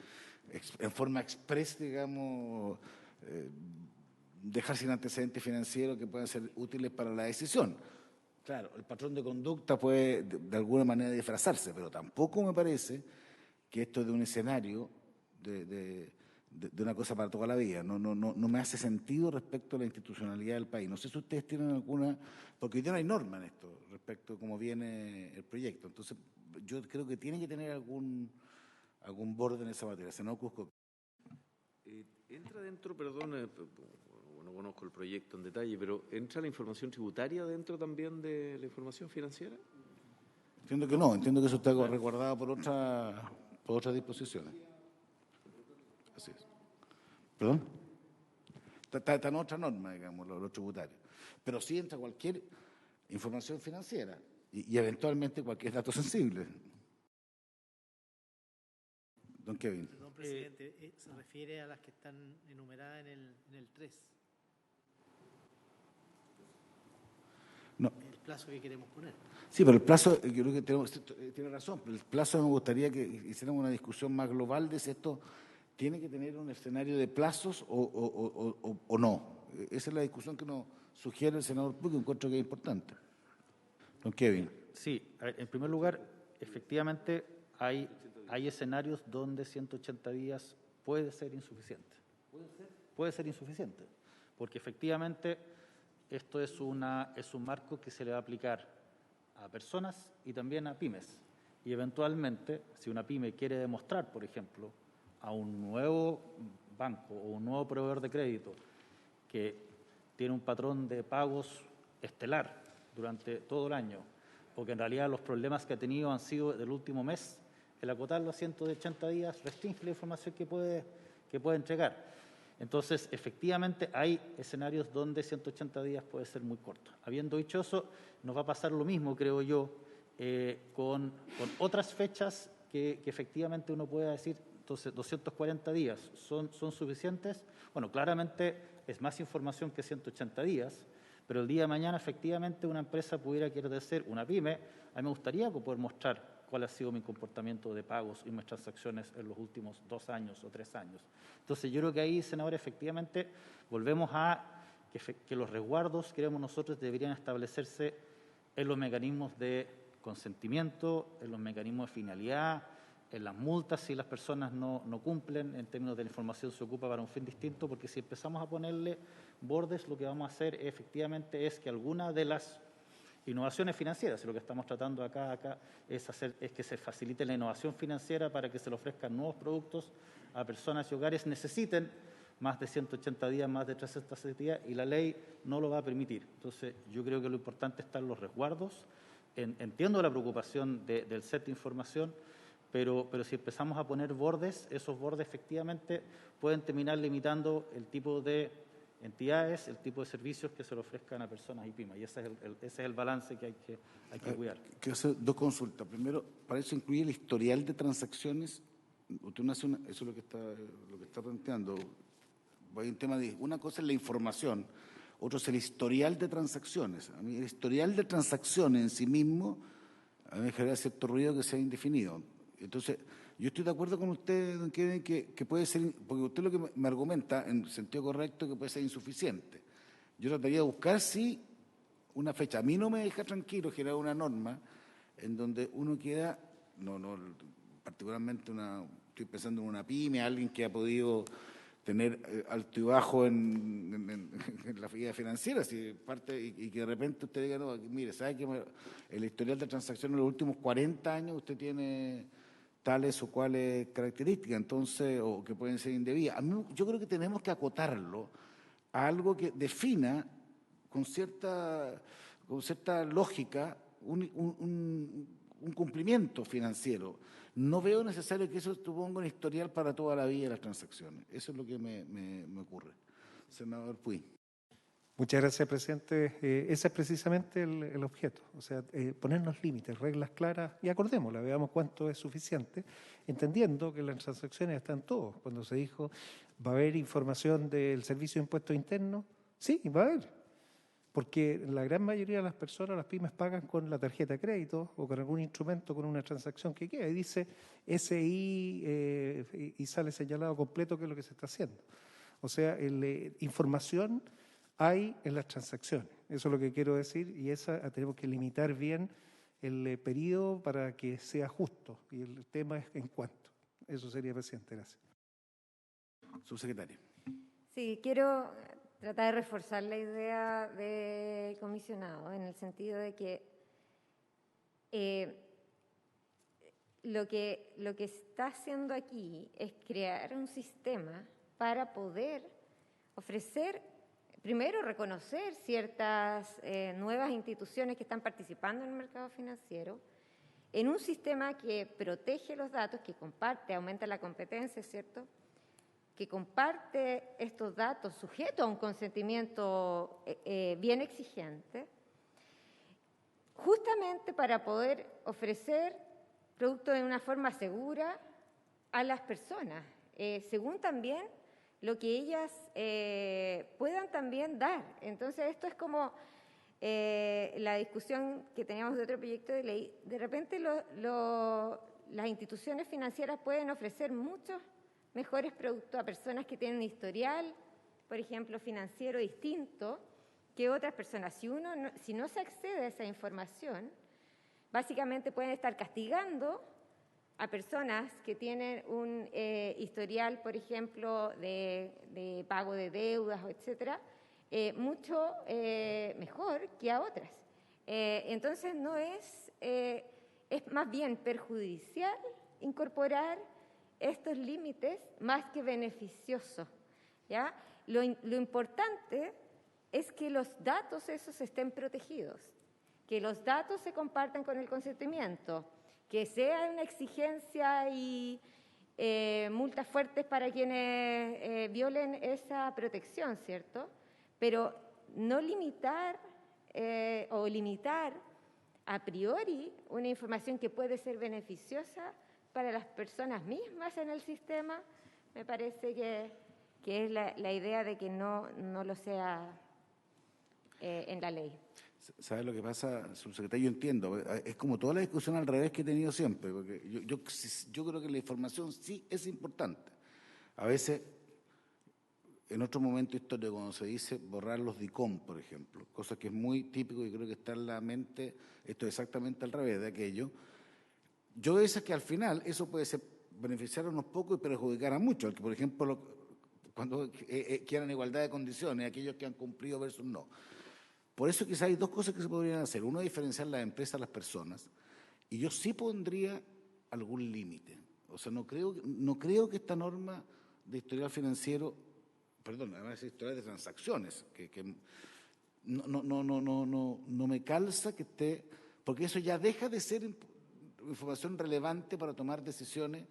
en forma express, digamos, dejar sin antecedentes financieros que puedan ser útiles para la decisión. Claro, el patrón de conducta puede de alguna manera disfrazarse, pero tampoco me parece que esto es de un escenario de una cosa para toda la vida. No me hace sentido respecto a la institucionalidad del país. No sé si ustedes tienen alguna, porque hoy día no hay norma en esto respecto a cómo viene el proyecto. Entonces, yo creo que tiene que tener algún borde en esa materia. Senador Cusco. Entra dentro, perdón, no conozco el proyecto en detalle, pero ¿entra la información tributaria dentro también de la información financiera? Entiendo que no, entiendo que eso está resguardado por otras disposiciones. Así es. ¿Perdón? Está en otra norma, digamos, los tributarios. Pero sí entra cualquier información financiera y eventualmente cualquier dato sensible. Don Kevin. Perdón, presidente, se refiere a las que están enumeradas en el 3. No. El plazo que queremos poner. Sí, pero el plazo, yo creo que tiene razón, pero el plazo me gustaría que hiciéramos una discusión más global de si esto tiene que tener un escenario de plazos o no. Esa es la discusión que nos sugiere el senador Puig, que encuentro que es importante. Don Kevin. Sí, en primer lugar, efectivamente hay escenarios donde 180 días puede ser insuficiente. Puede ser insuficiente, porque efectivamente esto es un marco que se le va a aplicar a personas y también a pymes. Y eventualmente, si una pyme quiere demostrar, por ejemplo, a un nuevo banco o un nuevo proveedor de crédito que tiene un patrón de pagos estelar durante todo el año, o que en realidad los problemas que ha tenido han sido del último mes, el acotarlo a 180 días restringe la información que puede entregar. Entonces, efectivamente, hay escenarios donde 180 días puede ser muy corto. Habiendo dicho eso, nos va a pasar lo mismo, creo yo, con otras fechas que efectivamente uno pueda decir, entonces, 240 días son suficientes. Bueno, claramente es más información que 180 días, pero el día de mañana, efectivamente, una empresa pudiera querer hacer una pyme. A mí me gustaría poder mostrar cuál ha sido mi comportamiento de pagos y mis transacciones en los últimos 2 años o 3 años. Entonces, yo creo que ahí, senador, efectivamente, volvemos a que los resguardos, creemos nosotros, deberían establecerse en los mecanismos de consentimiento, en los mecanismos de finalidad, en las multas si las personas no cumplen, en términos de la información se ocupa para un fin distinto, porque si empezamos a ponerle bordes, lo que vamos a hacer efectivamente es que alguna de las innovaciones financieras, y lo que estamos tratando acá es que se facilite la innovación financiera para que se le ofrezcan nuevos productos a personas y hogares, necesiten más de 180 días, más de 360 días, y la ley no lo va a permitir. Entonces, yo creo que lo importante está en los resguardos. Entiendo la preocupación del set de información, pero si empezamos a poner bordes, esos bordes efectivamente pueden terminar limitando el tipo de entidades, el tipo de servicios que se le ofrezcan a personas y pymes. Y ese es el balance que hay que cuidar. Quiero hacer 2 consultas. Primero, para eso incluye el historial de transacciones. Usted no hace eso es lo que está planteando. Hay un tema de una cosa es la información, otro es el historial de transacciones. A mí el historial de transacciones en sí mismo a mí me genera cierto ruido que sea indefinido. Entonces, yo estoy de acuerdo con usted, don Kevin, que puede ser, porque usted lo que me argumenta en sentido correcto, que puede ser insuficiente. Yo trataría de buscar, sí, una fecha. A mí no me deja tranquilo generar una norma en donde uno queda, particularmente estoy pensando en una pyme, alguien que ha podido tener alto y bajo en la vida financiera, y que de repente usted diga, no, mire, ¿sabe que el historial de transacciones en los últimos 40 años usted tiene tales o cuales características, entonces, o que pueden ser indebidas? Yo creo que tenemos que acotarlo a algo que defina con cierta lógica un cumplimiento financiero. No veo necesario que eso suponga un historial para toda la vida de las transacciones. Eso es lo que me ocurre. Senador Puig. Muchas gracias, presidente. Ese es precisamente el objeto, o sea, ponernos límites, reglas claras y acordémoslas, veamos cuánto es suficiente, entendiendo que las transacciones están todos. Cuando se dijo, ¿va a haber información del Servicio de Impuestos Internos? Sí, va a haber. Porque la gran mayoría de las personas, las pymes, pagan con la tarjeta de crédito o con algún instrumento, con una transacción que queda. Y dice SI y sale señalado completo qué es lo que se está haciendo. O sea, información hay en las transacciones. Eso es lo que quiero decir. Y tenemos que limitar bien el periodo para que sea justo. Y el tema es en cuánto. Eso sería, presidente. Gracias. Subsecretaria. Sí, quiero tratar de reforzar la idea del comisionado en el sentido de que lo que está haciendo aquí es crear un sistema para poder ofrecer, primero reconocer ciertas nuevas instituciones que están participando en el mercado financiero, en un sistema que protege los datos, que comparte, aumenta la competencia, ¿cierto?, que comparte estos datos sujetos a un consentimiento bien exigente, justamente para poder ofrecer productos de una forma segura a las personas, según también lo que ellas puedan también dar. Entonces, esto es como la discusión que teníamos de otro proyecto de ley. De repente las instituciones financieras pueden ofrecer muchos mejores productos a personas que tienen un historial, por ejemplo, financiero distinto que otras personas. Si no se accede a esa información, básicamente pueden estar castigando a personas que tienen un historial, por ejemplo, de pago de deudas, etcétera, mucho mejor que a otras. Entonces, es más bien perjudicial incorporar estos límites más que beneficiosos, ¿ya? Lo importante es que los datos esos estén protegidos, que los datos se compartan con el consentimiento, que sea una exigencia y multas fuertes para quienes violen esa protección, ¿cierto? Pero no limitar o limitar a priori una información que puede ser beneficiosa para las personas mismas en el sistema, me parece que es la idea de que no lo sea en la ley. ¿Sabe lo que pasa, subsecretario? Yo entiendo, es como toda la discusión al revés que he tenido siempre, porque yo creo que la información sí es importante. A veces, en otro momento histórico, cuando se dice borrar los DICOM, por ejemplo, cosa que es muy típico y creo que está en la mente, esto es exactamente al revés de aquello. Yo veo que al final eso puede ser beneficiar a unos pocos y perjudicar a muchos, que por ejemplo cuando quieran igualdad de condiciones, aquellos que han cumplido versus no. Por eso quizás hay dos cosas que se podrían hacer. Uno, diferenciar las empresas a las personas, y yo sí pondría algún límite. O sea, no creo que esta norma de historial financiero, perdón, además de historial de transacciones, que no me calza que esté, porque eso ya deja de ser información relevante para tomar decisiones.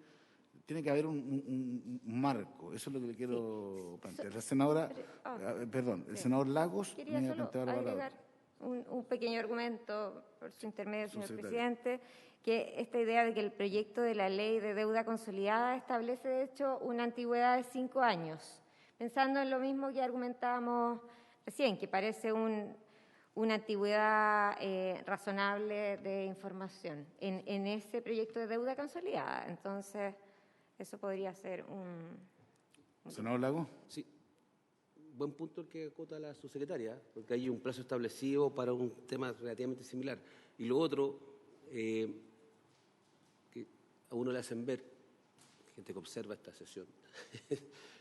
Tiene que haber un marco. Eso es lo que le quiero plantear. La senadora, el senador Lagos quería me ha solo planteado la palabra. agregar un pequeño argumento, por su intermedio, señor presidente, que esta idea de que el proyecto de la ley de deuda consolidada establece, de hecho, una antigüedad de 5 años, pensando en lo mismo que argumentábamos recién, que parece una antigüedad razonable de información en ese proyecto de deuda consolidada. Entonces, eso podría ser un... ¿Senador Lago? Sí. Buen punto el que acota la subsecretaria, porque hay un plazo establecido para un tema relativamente similar. Y lo otro, que a uno le hacen ver, gente que observa esta sesión,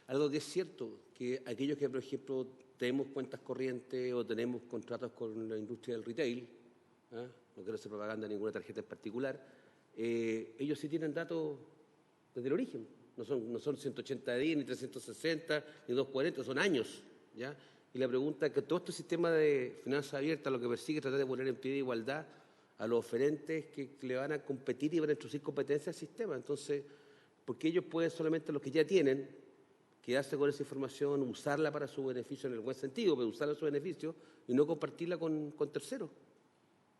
algo que es cierto, que aquellos que, por ejemplo, tenemos cuentas corrientes o tenemos contratos con la industria del retail, no quiero hacer propaganda de ninguna tarjeta en particular, ellos sí tienen datos desde el origen. No son 180 días, ni 360, ni 240, son años, ¿ya? Y la pregunta es que todo este sistema de finanzas abiertas lo que persigue es tratar de poner en pie de igualdad a los oferentes que le van a competir y van a introducir competencia al sistema. Entonces, porque ellos pueden solamente, los que ya tienen, quedarse con esa información, usarla para su beneficio en el buen sentido, pero usarla a su beneficio y no compartirla con terceros.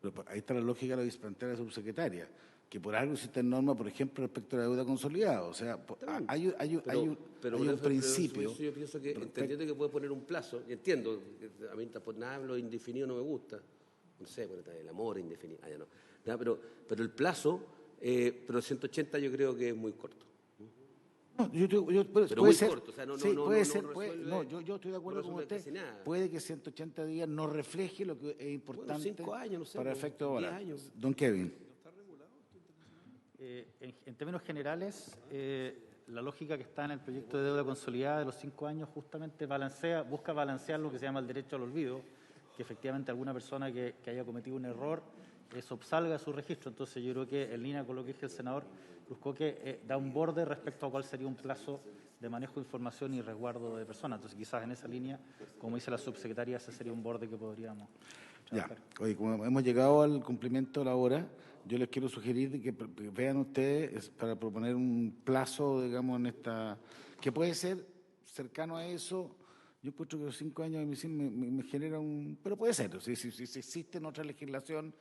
Pero ahí está la lógica de la viceplantea subsecretaria. que por algo existen normas, por ejemplo, respecto a la deuda consolidada. O sea, hay un principio. Yo pienso que, entendiendo que puede poner un plazo, y entiendo, a mí por nada lo indefinido no me gusta, no sé, bueno, el amor indefinido, ya no. Ya, pero el plazo, pero 180 yo creo que es muy corto. No, pero muy corto, o sea, puede ser, yo estoy de acuerdo con usted. Puede que 180 días no refleje lo que es importante 5 años, no sé, para efecto de ahora. 10 años. Don Kevin. En términos generales, la lógica que está en el proyecto de deuda consolidada de los 5 años justamente busca balancear lo que se llama el derecho al olvido, que efectivamente alguna persona que haya cometido un error subsalga de su registro. Entonces yo creo que en línea con lo que dice el senador Cruzcoque, da un borde respecto a cuál sería un plazo de manejo de información y resguardo de personas. Entonces quizás en esa línea, como dice la subsecretaria, ese sería un borde que podríamos trabajar. Ya, oye, como hemos llegado al cumplimiento de la hora, yo les quiero sugerir que vean ustedes para proponer un plazo, digamos, en esta, que puede ser cercano a eso. Yo encuentro que los 5 años de me genera pero puede ser, si existe en otra legislación,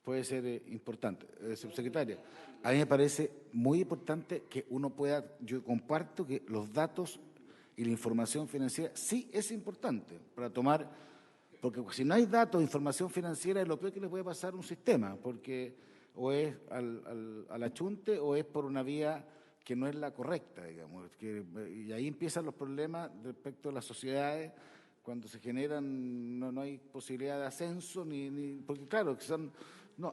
puede ser importante. Subsecretaria, a mí me parece muy importante que uno pueda, yo comparto que los datos y la información financiera sí es importante para tomar, porque si no hay datos, información financiera, es lo peor que le puede pasar a un sistema, porque o es al achunte o es por una vía que no es la correcta, digamos. Y ahí empiezan los problemas respecto a las sociedades, cuando se generan, no hay posibilidad de ascenso, porque claro,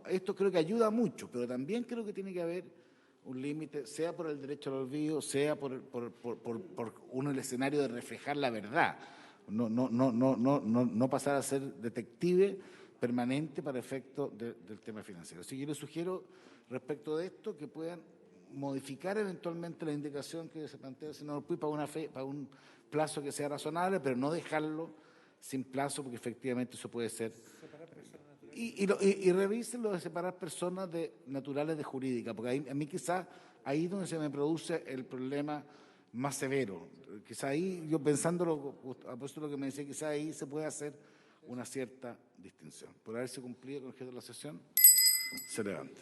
esto creo que ayuda mucho, pero también creo que tiene que haber un límite, sea por el derecho al olvido, sea por el escenario de reflejar la verdad. No pasar a ser detective permanente para efectos del tema financiero. Así que yo les sugiero, respecto de esto, que puedan modificar eventualmente la indicación que se plantea el senador Puy para un plazo que sea razonable, pero no dejarlo sin plazo, porque efectivamente eso puede ser. Y revisen lo de separar personas naturales de jurídica, porque a mí quizás ahí es donde se me produce el problema más severo. Quizás ahí, yo pensándolo, a propósito de lo que me decía, quizás ahí se puede hacer una cierta distinción. Por haberse cumplido con el objeto de la sesión, se levanta.